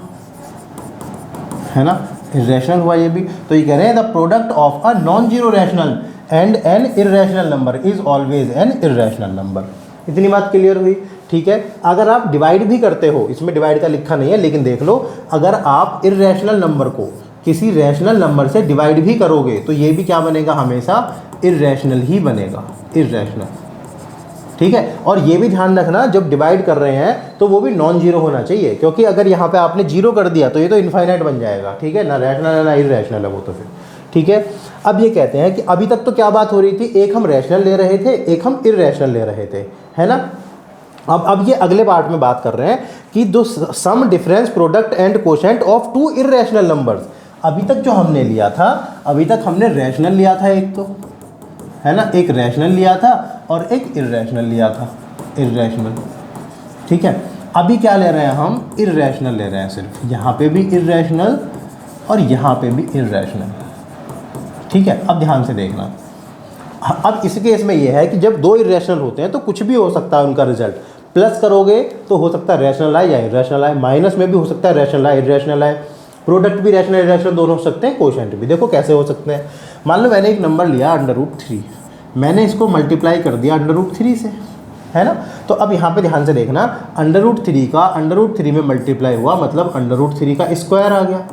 Speaker 1: है ना, इर्रेशनल हुआ ये भी। तो ये कह रहे हैं the product of a non zero rational and an irrational number is always an irrational number. इतनी बात क्लियर हुई, ठीक है। अगर आप डिवाइड भी करते हो, इसमें डिवाइड का लिखा नहीं है लेकिन देख लो, अगर आप इर्रेशनल नंबर को किसी रैशनल नंबर से डिवाइड भी करोगे तो ये भी क्या बनेगा, हमेशा इर्रेशनल ही बनेगा, इर्रेशनल। ठीक है, और ये भी ध्यान रखना जब डिवाइड कर रहे हैं तो वो भी नॉन जीरो होना चाहिए, क्योंकि अगर यहाँ पे आपने जीरो कर दिया तो ये तो इनफाइनाइट बन जाएगा। ठीक है, ना रैशनल है ना इर्रेशनल है वो तो फिर। ठीक है, अब ये कहते हैं कि अभी तक तो क्या बात हो रही थी, एक हम रैशनल ले रहे थे, एक हम इर्रेशनल ले रहे थे, है ना। अब ये अगले पार्ट में बात कर रहे हैं कि दो sum difference product and quotient of two irrational numbers. अभी तक जो हमने लिया था, अभी तक हमने रैशनल लिया था एक तो, है ना, एक रैशनल लिया था और एक इर्रेशनल लिया था, इर्रेशनल। ठीक है, अभी क्या ले रहे हैं हम, इर्रेशनल ले रहे हैं सिर्फ, यहाँ पे भी इर्रेशनल और यहाँ पे भी इर्रेशनल। ठीक है, अब ध्यान से देखना। अब इस केस में ये है कि जब दो इर्रेशनल होते हैं तो कुछ भी हो सकता है उनका रिजल्ट। प्लस करोगे तो हो सकता है रैशनल आए या इर्रेशनल आए, माइनस में भी हो सकता है रैशनल आए इर्रेशनल आए, प्रोडक्ट भी रैशनल इर्रेशनल दोनों हो सकते हैं, कोशेंट भी। देखो कैसे हो सकते हैं। मान लो मैंने एक नंबर लिया √3, मैंने इसको मल्टीप्लाई कर दिया √3 से, है ना। तो अब यहाँ पे ध्यान से देखना, √3 का √3 में मल्टीप्लाई हुआ, मतलब √3 का स्क्वायर आ गया।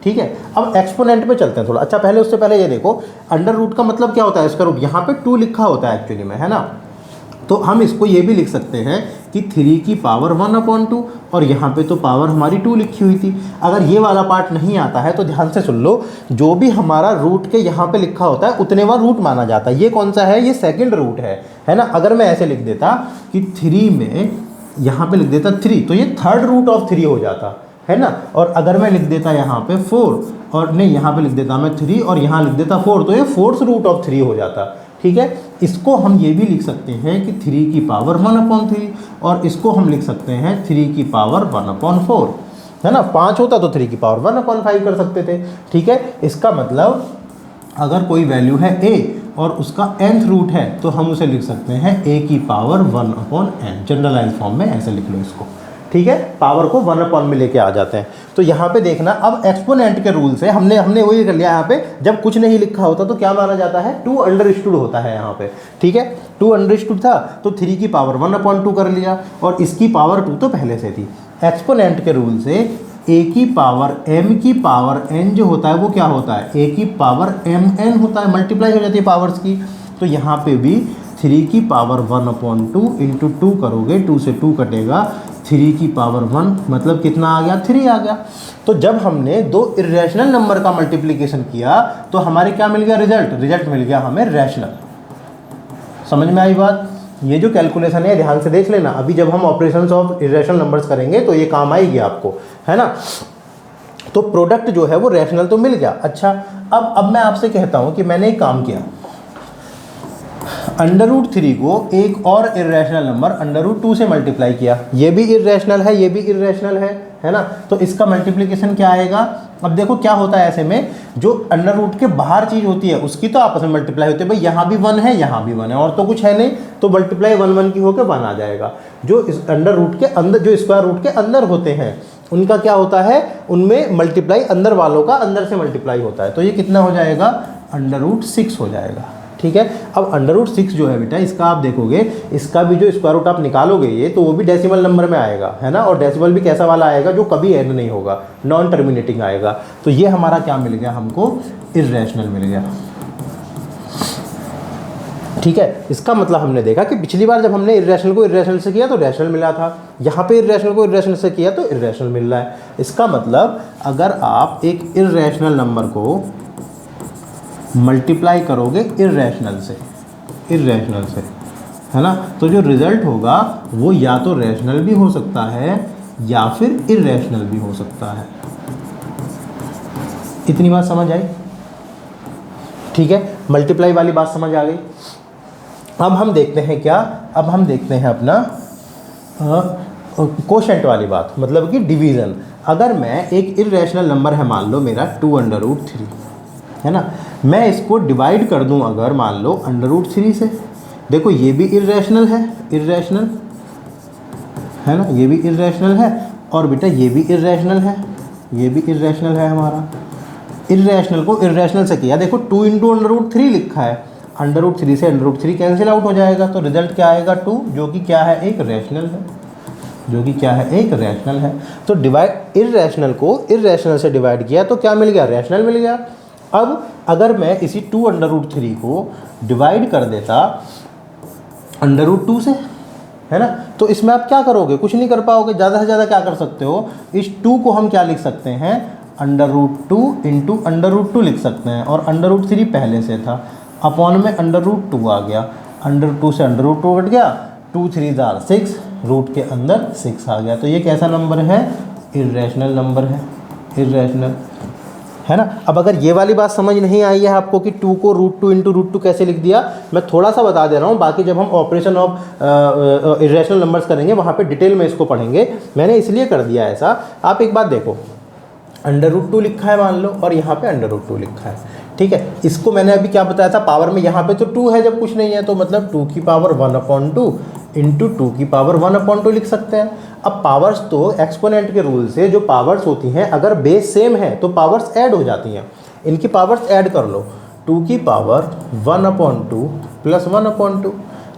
Speaker 1: ठीक है, अब एक्सपोनेंट पे चलते हैं थोड़ा। अच्छा, पहले उससे पहले ये देखो, अंडर रूट का मतलब क्या होता है, इसका रूट यहाँ पे 2 लिखा होता है एक्चुअली में, है ना। तो हम इसको ये भी लिख सकते हैं कि 3 की पावर 1/2, और यहाँ पे तो पावर हमारी 2 लिखी हुई थी। अगर ये वाला पार्ट नहीं आता है तो ध्यान से सुन लो, जो भी हमारा रूट के यहाँ पे लिखा होता है उतने बार रूट माना जाता है। ये कौन सा है, ये सेकंड रूट है ना। अगर मैं ऐसे लिख देता कि 3 में यहाँ पे लिख देता 3, तो ये थर्ड रूट ऑफ 3 हो जाता, है ना। और अगर मैं लिख देता यहाँ पे 4, और नहीं यहाँ पे लिख देता मैं 3 और यहाँ लिख देता 4, तो ये फोर्थ रूट ऑफ 3 हो जाता। ठीक है, इसको हम ये भी लिख सकते हैं कि 3 की पावर 1/3, और इसको हम लिख सकते हैं 3 की पावर 1/4, है ना। 5 होता तो 3 की पावर 1/5 कर सकते थे। ठीक है, इसका मतलब अगर कोई वैल्यू है a और उसका nth रूट है तो हम उसे लिख सकते हैं a की पावर 1/n, जनरलाइज फॉर्म में ऐसे लिख लो इसको। ठीक है, पावर को 1/n में लेके आ जाते हैं। तो यहाँ पे देखना, अब एक्सपोनेंट के रूल से हमने वही कर लिया। यहाँ पे जब कुछ नहीं लिखा होता तो क्या माना जाता है, 2 अंडरस्टूड होता है यहाँ पे। ठीक है, 2 अंडरस्टूड था तो 3 की पावर 1/2 कर लिया, और इसकी पावर 2 तो पहले से थी। एक्सपोनेंट के रूल से a की पावर m की पावर n जो होता है वो क्या होता है, a की पावर mn होता है, मल्टीप्लाई हो जाती है पावर्स की। तो यहाँ पे भी 3 की पावर 1/2 इंटू 2 करोगे, 2 से 2 कटेगा, 3 की पावर 1 मतलब कितना आ गया, 3 आ गया। तो जब हमने दो इर्रेशनल नंबर का मल्टीप्लिकेशन किया तो हमारे क्या मिल गया, रिजल्ट मिल गया हमें रैशनल। समझ में आई बात। ये जो कैलकुलेशन है ध्यान से देख लेना, अभी जब हम ऑपरेशंस ऑफ इर्रेशनल नंबर्स करेंगे तो ये काम आएगी आपको, है ना। तो प्रोडक्ट जो है वो रैशनल तो मिल गया। अच्छा, अब मैं आपसे कहता हूँ कि मैंने एक काम किया, √3 को एक और इर्रेशनल नंबर √2 से मल्टीप्लाई किया। ये भी इर्रेशनल है, ये भी इर्रेशनल है ना। तो इसका मल्टीप्लिकेशन क्या आएगा। अब देखो क्या होता है ऐसे में, जो अंडर रूट के बाहर चीज़ होती है उसकी तो आपस में मल्टीप्लाई होती है। भाई यहाँ भी 1 है, यहाँ भी 1 है, और तो कुछ है नहीं, तो मल्टीप्लाई 1 की होकर 1 आ जाएगा। जो इस अंडर रूट के अंदर, जो स्क्वायर रूट के अंदर होते हैं उनका क्या होता है, उनमें मल्टीप्लाई अंदर वालों का अंदर से मल्टीप्लाई होता है। तो ये कितना हो जाएगा, √6 हो जाएगा। ठीक है, अब √6 जो है बेटा, इसका आप देखोगे, इसका भी जो स्क्वायर रूट आप निकालोगे ये, तो वो भी डेसिमल नंबर में आएगा, है ना। और डेसिमल भी कैसा वाला आएगा, जो कभी एंड नहीं होगा, नॉन टर्मिनेटिंग आएगा। तो ये हमारा क्या मिल गया, हमको इर्रेशनल मिल गया। ठीक है, इसका मतलब हमने देखा कि पिछली बार जब हमने इर्रेशनल को इर्रेशनल से किया तो रैशनल मिला था, यहाँ पे इर्रेशनल को इर्रेशनल से किया तो इर्रेशनल मिल रहा है। इसका मतलब अगर आप एक इर्रेशनल नंबर को मल्टीप्लाई करोगे इर्रेशनल से, है ना, तो जो रिजल्ट होगा वो या तो रैशनल भी हो सकता है या फिर इर्रेशनल भी हो सकता है। इतनी बात समझ आई। ठीक है, मल्टीप्लाई वाली बात समझ आ गई। अब हम देखते हैं क्या, अब हम देखते हैं अपना कोशेंट वाली बात, मतलब कि डिवीज़न। अगर मैं एक इर्रेशनल नंबर है, मान लो मेरा 2√3, है ना, मैं इसको डिवाइड कर दूं अगर मान लो √3 से, देखो ये भी इर्रेशनल है, इर्रेशनल है ना, ये भी इर्रेशनल है, और बेटा ये भी इर्रेशनल है, ये भी इर्रेशनल है हमारा। इर्रेशनल को इर्रेशनल से किया, देखो 2 इंटू √3 लिखा है, √3 से √3 कैंसिल आउट हो जाएगा, तो रिजल्ट क्या आएगा 2, जो कि क्या है, एक रैशनल है, जो कि क्या है, एक रैशनल है। तो डिवाइड इर्रेशनल को इर्रेशनल से डिवाइड किया तो क्या मिल गया, रैशनल मिल गया। अब अगर मैं इसी 2√3 को डिवाइड कर देता √2 से, है ना, तो इसमें आप क्या करोगे, कुछ नहीं कर पाओगे। ज़्यादा से ज़्यादा क्या कर सकते हो, इस 2 को हम क्या लिख सकते हैं, √2 इंटू √2 लिख सकते हैं, और √3 पहले से था, अपॉन में √2 आ गया, √2 से √2 कट गया, 2 3 6, रूट के अंदर 6 आ गया। तो ये कैसा नंबर है, इर्रेशनल नंबर है, इर्रेशनल, है ना। अब अगर ये वाली बात समझ नहीं आई है आपको कि 2 को √2 इंटू √2 कैसे लिख दिया, मैं थोड़ा सा बता दे रहा हूँ, बाकी जब हम ऑपरेशन ऑफ इर्रेशनल नंबर्स करेंगे वहाँ पे डिटेल में इसको पढ़ेंगे। मैंने इसलिए कर दिया ऐसा। आप एक बात देखो, √2 लिखा है मान लो, और यहाँ पे √2 लिखा है, ठीक है। इसको मैंने अभी क्या बताया था, पावर में यहाँ पे तो 2 है जब कुछ नहीं है, तो मतलब 2 की पावर 1/2 इंटू 2 की पावर 1/2 लिख सकते हैं। अब पावर्स तो एक्सपोनेंट के रूल से जो पावर्स होती हैं, अगर बेस सेम है तो पावर्स ऐड हो जाती हैं, इनकी पावर्स ऐड कर लो, 2 की पावर 1/2 प्लस 1/2,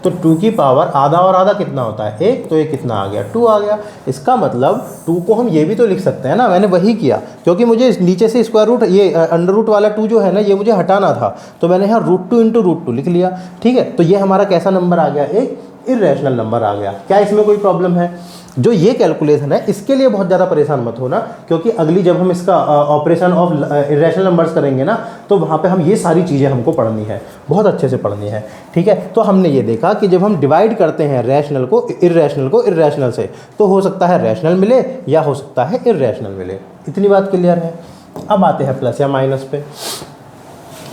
Speaker 1: तो 2 की पावर आधा और आधा कितना होता है, 1, तो ये कितना आ गया, 2 आ गया। इसका मतलब 2 को हम ये भी तो लिख सकते हैं ना, मैंने वही किया, क्योंकि मुझे नीचे से स्क्वायर रूट, ये अंडर रूट वाला 2 जो है ना, ये मुझे हटाना था, तो मैंने यहाँ √2 इंटू √2 लिख लिया, ठीक है। तो ये हमारा कैसा नंबर आ गया, एक इर्रेशनल नंबर आ गया। क्या इसमें कोई प्रॉब्लम है? जो ये कैलकुलेशन है इसके लिए बहुत ज़्यादा परेशान मत होना, क्योंकि अगली जब हम इसका ऑपरेशन ऑफ इर्रेशनल नंबर्स करेंगे ना, तो वहाँ पे हम ये सारी चीज़ें हमको पढ़नी है, बहुत अच्छे से पढ़नी है, ठीक है। तो हमने ये देखा कि जब हम डिवाइड करते हैं रैशनल को इर्रेशनल से, तो हो सकता है रैशनल मिले या हो सकता है इर्रेशनल मिले। इतनी बात क्लियर है। अब आते हैं प्लस या माइनस पे।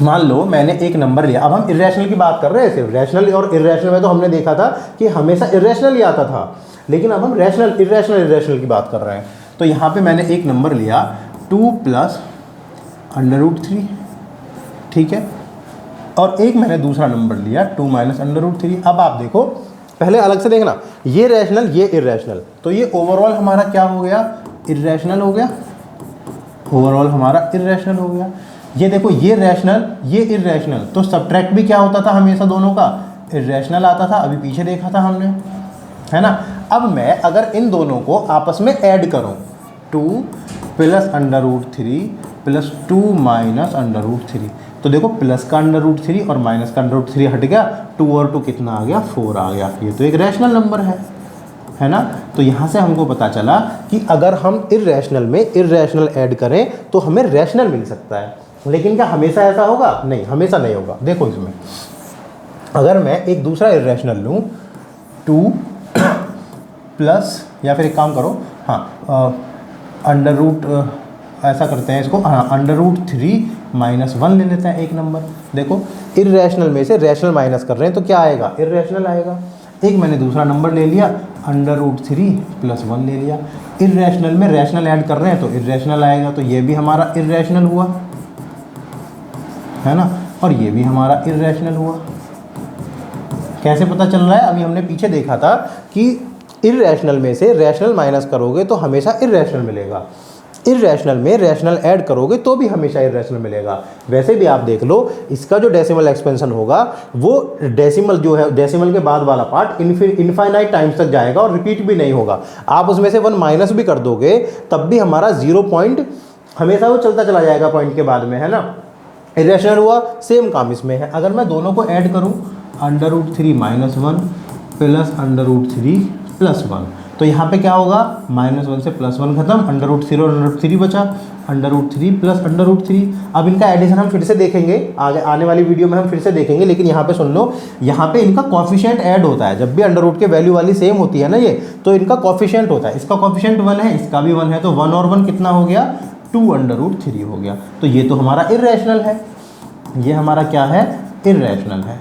Speaker 1: मान लो मैंने एक नंबर लिया, अब हम इर्रेशनल की बात कर रहे हैं, सिर्फ रैशनल और इर्रेशनल में तो हमने देखा था कि हमेशा इर्रेशनल ही आता था, लेकिन अब हम इर्रेशनल की बात कर रहे हैं। तो यहाँ पे मैंने एक नंबर लिया 2 प्लस √3, ठीक है, और एक मैंने दूसरा नंबर लिया 2 माइनस √3। अब आप देखो, पहले अलग से देखना, ये रैशनल ये इर्रेशनल, तो ये ओवरऑल हमारा क्या हो गया, इर्रेशनल हो गया, ओवरऑल हमारा इर्रेशनल हो गया। ये देखो, ये रैशनल ये इर्रेशनल, तो सब्ट्रैक्ट भी क्या होता था हमेशा दोनों का, इर्रेशनल आता था, अभी पीछे देखा था हमने, है ना। अब मैं अगर इन दोनों को आपस में ऐड करूं, 2 प्लस √3 प्लस 2 माइनस √3, तो देखो प्लस का √3 और माइनस का √3 हट गया, 2 और 2 कितना आ गया, 4 आ गया। ये तो एक रैशनल नंबर है ना। तो यहाँ से हमको पता चला कि अगर हम इर्रेशनल में इर्रेशनल ऐड करें तो हमें रैशनल मिल सकता है, लेकिन क्या हमेशा ऐसा होगा, नहीं, हमेशा नहीं होगा। देखो इसमें अगर मैं एक दूसरा इर्रेशनल लूँ, 2 प्लस, या फिर एक काम करो, हाँ, ऐसा करते हैं इसको, हाँ, √3 माइनस 1 ले लेते हैं एक नंबर। देखो इर्रेशनल में से रैशनल माइनस कर रहे हैं तो क्या आएगा, इर्रेशनल आएगा। एक मैंने दूसरा नंबर ले लिया, √3 प्लस 1 ले लिया। इर्रेशनल में रैशनल ऐड कर रहे हैं तो इर्रेशनल आएगा, तो ये भी हमारा इर्रेशनल हुआ, है ना, और ये भी हमारा इर्रेशनल हुआ। कैसे पता चल रहा है, अभी हमने पीछे देखा था कि इर्रेशनल में से रैशनल माइनस करोगे तो हमेशा इर्रेशनल मिलेगा, इर्रेशनल में रैशनल ऐड करोगे तो भी हमेशा इर्रेशनल मिलेगा। वैसे भी आप देख लो, इसका जो डेसिमल एक्सपेंशन होगा वो डेसिमल जो है, डेसिमल के बाद वाला पार्ट इनफाइनाइट टाइम्स तक जाएगा और रिपीट भी नहीं होगा। आप उसमें से 1 माइनस भी कर दोगे तब भी हमारा 0 पॉइंट हमेशा वो चलता चला जाएगा पॉइंट के बाद में, है ना। इर्रेशनल हुआ, सेम काम इसमें है। अगर मैं दोनों को ऐड करूं, √3 माइनस 1 प्लस √3 प्लस 1, तो यहाँ पे क्या होगा, -1 से +1 खत्म, √0 और √3 बचा, √3 प्लस √3। अब इनका एडिशन हम फिर से देखेंगे, आगे आने वाली वीडियो में हम फिर से देखेंगे, लेकिन यहाँ पे सुन लो, यहाँ पे इनका कॉफिशिएंट ऐड होता है। जब भी अंडर रूट के वैल्यू वाली सेम होती है ना ये, तो इनका कॉफिशिएंट होता है। इसका कॉफिशिएंट 1 है, इसका भी 1 है, तो 1 और 1 कितना हो गया, 2√3 हो गया। तो ये तो हमारा इर्रेशनल है, ये हमारा क्या है, इर्रेशनल है,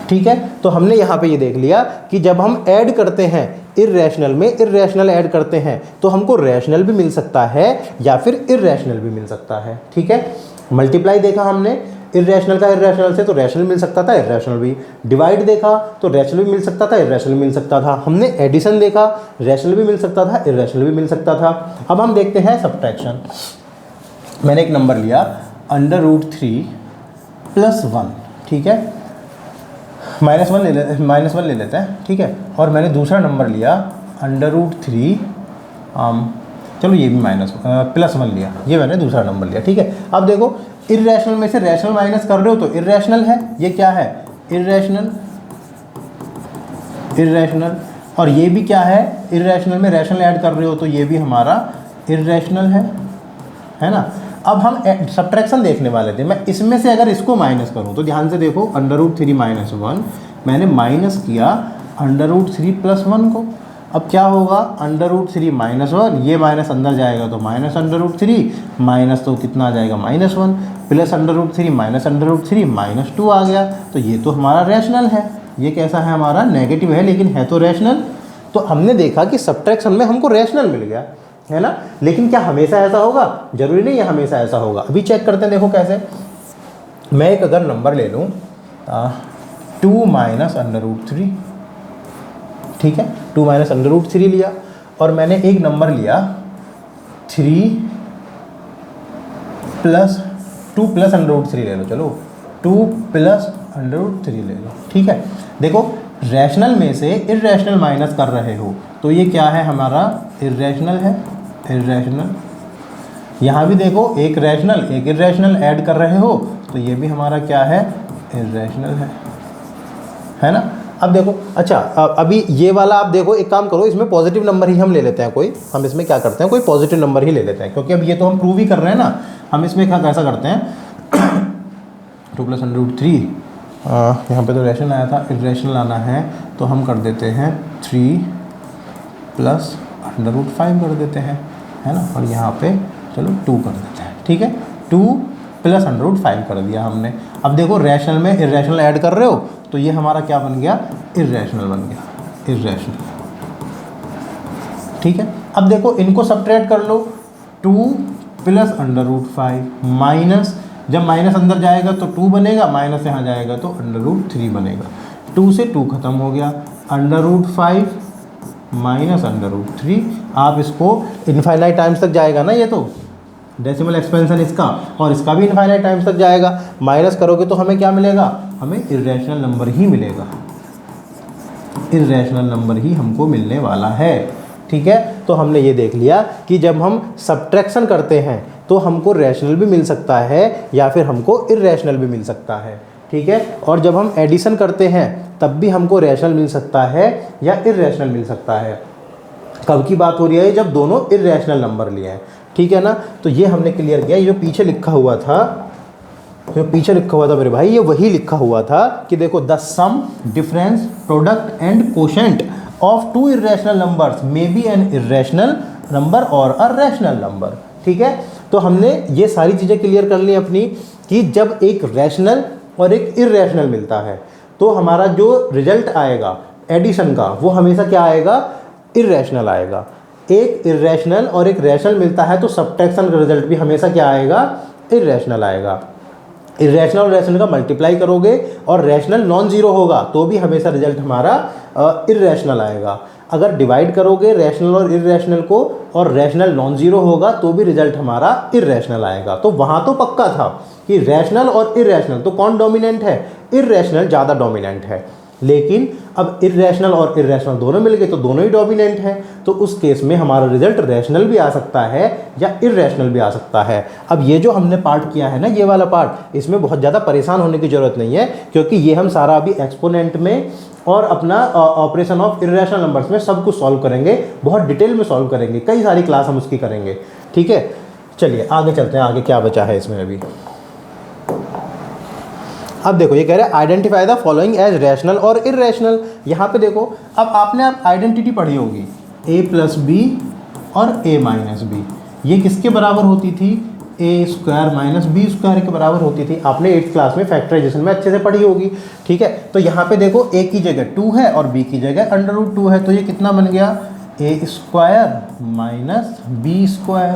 Speaker 1: ठीक है। तो हमने यहाँ पे ये देख लिया कि जब हम ऐड करते हैं इर्रेशनल में इर्रेशनल ऐड करते हैं तो हमको रैशनल भी मिल सकता है या फिर इर्रेशनल भी मिल सकता है, ठीक है। मल्टीप्लाई देखा हमने इर्रेशनल का इर्रेशनल से, तो रैशनल मिल सकता था, इर्रेशनल भी। डिवाइड देखा तो रैशनल भी मिल सकता था, इर्रेशनल मिल सकता था। हमने एडिशन देखा, रैशनल भी मिल सकता था, इर्रेशनल भी मिल सकता था। अब हम देखते हैं सब्ट्रैक्शन। मैंने एक नंबर लिया √3 प्लस 1, ठीक है, -1 ले लेते हैं, ठीक है। और मैंने दूसरा नंबर लिया √3 चलो ये भी +1 लिया, ये मैंने दूसरा नंबर लिया, ठीक है। अब देखो इर्रेशनल में से रैशनल माइनस कर रहे हो तो इर्रेशनल है, ये क्या है, इर्रेशनल, इर्रेशनल। और ये भी क्या है, इर्रेशनल में रैशनल ऐड कर रहे हो तो ये भी हमारा इर्रेशनल है ना। अब हम सब्ट्रैक्शन देखने वाले थे, मैं इसमें से अगर इसको माइनस करूं तो ध्यान से देखो, √3 - 1 मैंने माइनस किया √3 + 1 को। अब क्या होगा, √3 - 1, ये माइनस अंदर जाएगा तो -√3, माइनस तो कितना आ जाएगा -1, प्लस √3 - √3 -2 आ गया। तो ये तो हमारा रैशनल है, ये कैसा है हमारा, नेगेटिव है लेकिन है तो रैशनल। तो हमने देखा कि सब्ट्रैक्शन में हमको रैशनल मिल गया, है ना। लेकिन क्या हमेशा ऐसा होगा, जरूरी नहीं है हमेशा ऐसा होगा। अभी चेक करते हैं, देखो कैसे। मैं एक अगर नंबर ले लूँ 2 - √3, ठीक है, 2 - √3 लिया, और मैंने एक नंबर लिया 3 + 2 + √3 ले लो, चलो 2 + √3 ले लो, ठीक है। देखो रैशनल में से इर्रेशनल माइनस कर रहे हो तो ये क्या है हमारा, इर्रेशनल है, इर्रेशनल। यहाँ भी देखो एक रैशनल एक इर्रेशनल ऐड कर रहे हो तो ये भी हमारा क्या है, इर्रेशनल है ना। अब देखो, अच्छा अभी ये वाला आप देखो, एक काम करो, इसमें पॉजिटिव नंबर ही हम ले लेते हैं कोई, हम इसमें क्या करते हैं, कोई पॉजिटिव नंबर ही ले लेते हैं, क्योंकि अब ये तो हम प्रूव ही कर रहे हैं ना। हम इसमें क्या कैसा करते हैं 2 + √3, यहाँ पे तो रैशनल आया था, इर्रेशनल आना है तो हम कर देते हैं 3 + √5 कर देते हैं, है ना। और यहाँ पे चलो 2 कर देते हैं, ठीक है, 2 + √5 कर दिया हमने। अब देखो रैशनल में इर्रेशनल ऐड कर रहे हो तो ये हमारा क्या बन गया, इर्रेशनल बन गया, इर्रेशनल, ठीक है। अब देखो इनको सब्ट्रैक्ट कर लो, 2 + √5 माइनस, जब माइनस अंदर जाएगा तो 2 बनेगा, माइनस यहाँ जाएगा तो √3 बनेगा। 2 से 2 खत्म हो गया, √5 - √3। आप इसको इनफाइनाइट टाइम्स तक जाएगा ना, ये तो डेसिमल एक्सपेंशन इसका, और इसका भी इनफाइनाइट टाइम्स तक जाएगा। माइनस करोगे तो हमें क्या मिलेगा, हमें इर्रेशनल नंबर ही मिलेगा, इर्रेशनल नंबर ही हमको मिलने वाला है, ठीक है। तो हमने ये देख लिया कि जब हम सब्ट्रैक्शन करते हैं तो हमको रैशनल भी मिल सकता है या फिर हमको इर्रेशनल भी मिल सकता है, ठीक है। और जब हम एडिशन करते हैं तब भी हमको रैशनल मिल सकता है या इर्रेशनल मिल सकता है। कब की बात हो रही है, जब दोनों इर्रेशनल नंबर लिए हैं, ठीक है ना। तो ये हमने क्लियर किया। ये जो पीछे लिखा हुआ था, जो पीछे लिखा हुआ था मेरे भाई, ये वही लिखा हुआ था कि देखो the sum, difference, product and quotient of 2 irrational numbers may be an irrational number और अ रैशनल नंबर, ठीक है। तो हमने ये सारी चीज़ें क्लियर कर ली अपनी कि जब एक रैशनल और एक इर्रेशनल मिलता है तो हमारा जो रिजल्ट आएगा एडिशन का वो हमेशा क्या आएगा, इर्रेशनल आएगा। एक इर्रेशनल और एक रैशनल मिलता है तो सब्ट्रैक्शन का रिजल्ट भी हमेशा क्या आएगा, इर्रेशनल आएगा। इर्रेशनल और रैशनल का मल्टीप्लाई करोगे और रैशनल नॉन जीरो होगा तो भी हमेशा रिजल्ट हमारा इर्रेशनल आएगा। अगर डिवाइड करोगे रैशनल और इर्रेशनल को और रैशनल नॉन जीरो होगा तो भी रिजल्ट हमारा इर्रेशनल आएगा। तो वहाँ तो पक्का था कि रैशनल और इर्रेशनल तो कौन डोमिनेंट है, इर्रेशनल ज़्यादा डोमिनेंट है। लेकिन अब इर्रेशनल और इर्रेशनल दोनों मिल गए तो दोनों ही डोमिनेंट हैं, तो उस केस में हमारा रिजल्ट रैशनल भी आ सकता है या इर्रेशनल भी आ सकता है। अब ये जो हमने पार्ट किया है ना, ये वाला पार्ट, इसमें बहुत ज़्यादा परेशान होने की ज़रूरत नहीं है, क्योंकि ये हम सारा अभी एक्सपोनेंट में और अपना ऑपरेशन ऑफ इर्रेशनल नंबर्स में सब कुछ सॉल्व करेंगे, बहुत डिटेल में सॉल्व करेंगे, कई सारी क्लास हम उसकी करेंगे, ठीक है। चलिए आगे चलते हैं, आगे क्या बचा है इसमें अभी। अब देखो ये कह रहे हैं identify the following as rational और इर्रेशनल। यहाँ पे देखो, अब आपने आइडेंटिटी पढ़ी होगी a + b और a - b, ये किसके बराबर होती थी, a² - b² के बराबर होती थी। आपने 8th क्लास में फैक्टराइजेशन में अच्छे से पढ़ी होगी, ठीक है। तो यहाँ पे देखो a की जगह 2 है और b की जगह √2 है, तो ये कितना बन गया, a² - b²,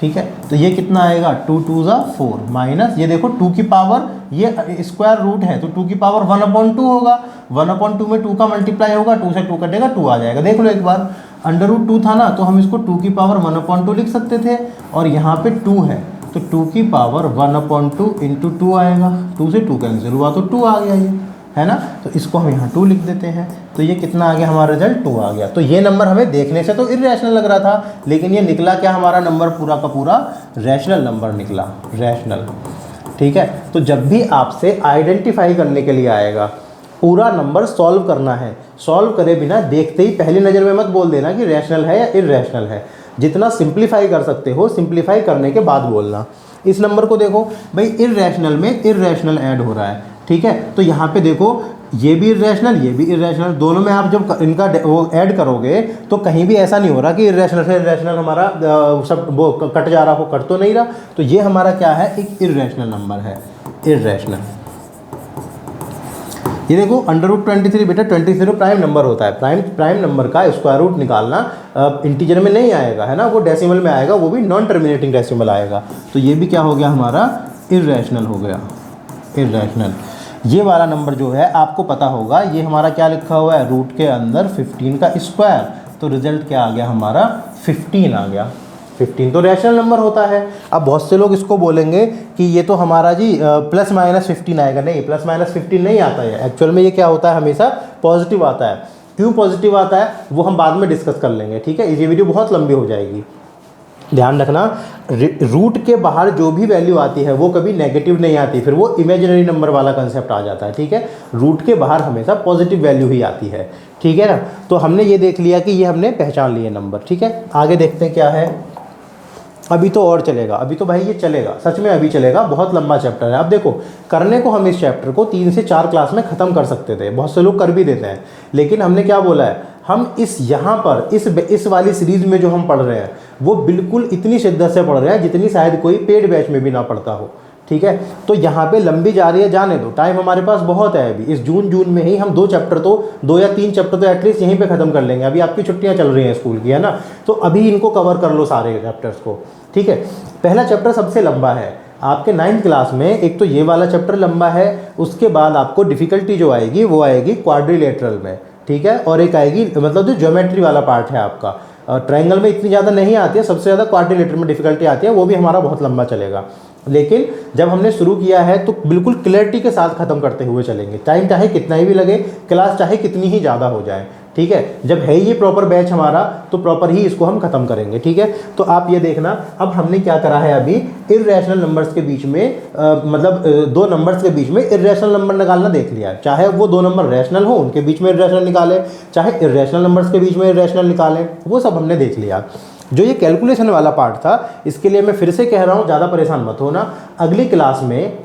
Speaker 1: ठीक है। तो ये कितना आएगा, 2 × 2 = 4 माइनस, ये देखो 2 की पावर, ये स्क्वायर रूट है तो 2 की पावर 1/2 होगा, 1/2 में 2 का मल्टीप्लाई होगा, 2 से 2 कटेगा, 2 आ जाएगा। देख लो एक बार, √2 था ना तो हम इसको 2 की पावर 1/2 लिख सकते थे, और यहाँ पे 2 है तो 2 की पावर 1/2 × 2 आएगा, 2 से 2 कैंसिल हुआ तो 2 आ गया ये, है ना। तो इसको हम यहाँ 2 लिख देते हैं, तो ये कितना आ गया हमारा रिजल्ट 2 आ गया। तो ये नंबर हमें देखने से तो इर्रेशनल लग रहा था, लेकिन ये निकला क्या हमारा नंबर पूरा का पूरा रैशनल नंबर निकला, रैशनल। ठीक है, तो जब भी आपसे आइडेंटिफाई करने के लिए आएगा, पूरा नंबर सॉल्व करना है, सॉल्व करे बिना देखते ही पहली नज़र में मत बोल देना कि रैशनल है या इर्रेशनल है। जितना सिंप्लीफाई कर सकते हो सिंप्लीफाई करने के बाद बोलना। इस नंबर को देखो भाई, इर्रेशनल में इर्रेशनल ऐड हो रहा है, ठीक है। तो यहाँ पे देखो ये भी इर्रेशनल, ये भी इर्रेशनल, दोनों में आप जब इनका वो ऐड करोगे तो कहीं भी ऐसा नहीं हो रहा कि इर्रेशनल से इर्रेशनल हमारा सब वो कट जा रहा हो, कट तो नहीं रहा। तो ये हमारा क्या है, एक इर्रेशनल नंबर है, इर्रेशनल। ये देखो √23 बेटा 23 प्राइम नंबर होता है, प्राइम नंबर का स्क्वायर रूट निकालना इंटीजर में नहीं आएगा, है ना, वो डेसिमल में आएगा, वो भी नॉन टर्मिनेटिंग डेसिमल आएगा। तो ये भी क्या हो गया हमारा, इर्रेशनल हो गया, इर्रेशनल। ये वाला नंबर जो है आपको पता होगा, ये हमारा क्या लिखा हुआ है, रूट के अंदर 15 का स्क्वायर, तो रिजल्ट क्या आ गया हमारा 15 आ गया। 15 तो रैशनल नंबर होता है। अब बहुत से लोग इसको बोलेंगे कि ये तो हमारा जी ±15 आएगा, नहीं, ±15 नहीं आता है। एक्चुअल में ये क्या होता है, हमेशा पॉजिटिव आता है। क्यों पॉजिटिव आता है वो हम बाद में डिस्कस कर लेंगे, ठीक है, ये वीडियो बहुत लंबी हो जाएगी। ध्यान रखना, रूट के बाहर जो भी वैल्यू आती है वो कभी नेगेटिव नहीं आती, फिर वो इमेजिनरी नंबर वाला कंसेप्ट आ जाता है, ठीक है। रूट के बाहर हमेशा पॉजिटिव वैल्यू ही आती है, ठीक है ना। तो हमने ये देख लिया कि ये हमने पहचान लिए नंबर, ठीक है। आगे देखते हैं क्या है, अभी तो और चलेगा, अभी तो भाई ये चलेगा, सच में अभी चलेगा, बहुत लंबा चैप्टर है। अब देखो, करने को हम इस चैप्टर को 3 से 4 क्लास में ख़त्म कर सकते थे, बहुत से लोग कर भी देते हैं, लेकिन हमने क्या बोला है, हम इस यहाँ पर इस वाली सीरीज़ में जो हम पढ़ रहे हैं वो बिल्कुल इतनी शिद्दत से पढ़ रहे हैं जितनी शायद कोई पेड बैच में भी ना पढ़ता हो, ठीक है। तो यहाँ पे लंबी जा रही है, जाने दो, टाइम हमारे पास बहुत है अभी। इस जून में ही हम 2 चैप्टर तो 2 या 3 चैप्टर तो एटलीस्ट यहीं पे ख़त्म कर लेंगे। अभी आपकी छुट्टियाँ चल रही हैं स्कूल की, है ना, तो अभी इनको कवर कर लो सारे चैप्टर्स को, ठीक है। पहला चैप्टर सबसे लंबा है आपके 9th क्लास में, एक तो ये वाला चैप्टर लंबा है, उसके बाद आपको डिफ़िकल्टी जो आएगी वो आएगी क्वाड्रिलेटरल में, ठीक है, और एक आएगी मतलब जो ज्योमेट्री वाला पार्ट है आपका, ट्रायंगल में इतनी ज़्यादा नहीं आती है, सबसे ज़्यादा क्वाड्रिलेटरल में डिफ़िकल्टी आती है, वो भी हमारा बहुत लंबा चलेगा। लेकिन जब हमने शुरू किया है तो बिल्कुल क्लैरिटी के साथ ख़त्म करते हुए चलेंगे, टाइम चाहे कितना ही भी लगे, क्लास चाहे कितनी ही ज़्यादा हो जाए, ठीक है। जब है ये प्रॉपर बैच हमारा तो प्रॉपर ही इसको हम ख़त्म करेंगे, ठीक है। तो आप ये देखना, अब हमने क्या करा है, अभी इर्रेशनल नंबर्स के बीच में मतलब 2 नंबर्स के बीच में इर्रेशनल नंबर निकालना देख लिया, चाहे वो 2 नंबर रैशनल हो उनके बीच में इर्रेशनल निकालें, चाहे इर्रेशनल नंबर्स के बीच में इर्रेशनल निकालें, वो सब हमने देख लिया। जो ये कैलकुलेशन वाला पार्ट था, इसके लिए मैं फिर से कह रहा हूँ, ज़्यादा परेशान मत होना। अगली क्लास में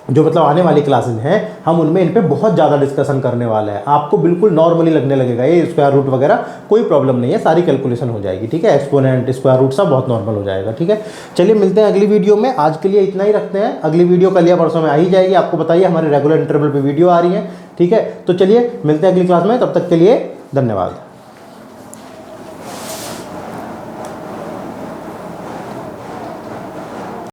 Speaker 1: जो मतलब आने वाली क्लासेस हैं, हम उनमें इन पे बहुत ज़्यादा डिस्कशन करने वाले हैं। आपको बिल्कुल नॉर्मली लगने लगेगा, ये स्क्वायर रूट वगैरह कोई प्रॉब्लम नहीं है, सारी कैलकुलेशन हो जाएगी, ठीक है। एक्सपोनेंट, स्क्वायर रूट सब बहुत नॉर्मल हो जाएगा, ठीक है। चलिए मिलते हैं अगली वीडियो में, आज के लिए इतना ही रखते हैं। अगली वीडियो कल या परसों में आ ही जाएगी, आपको बताइए हमारे रेगुलर इंटरवल पर वीडियो आ रही है, ठीक है। तो चलिए मिलते हैं अगली क्लास में, तब तक के लिए धन्यवाद।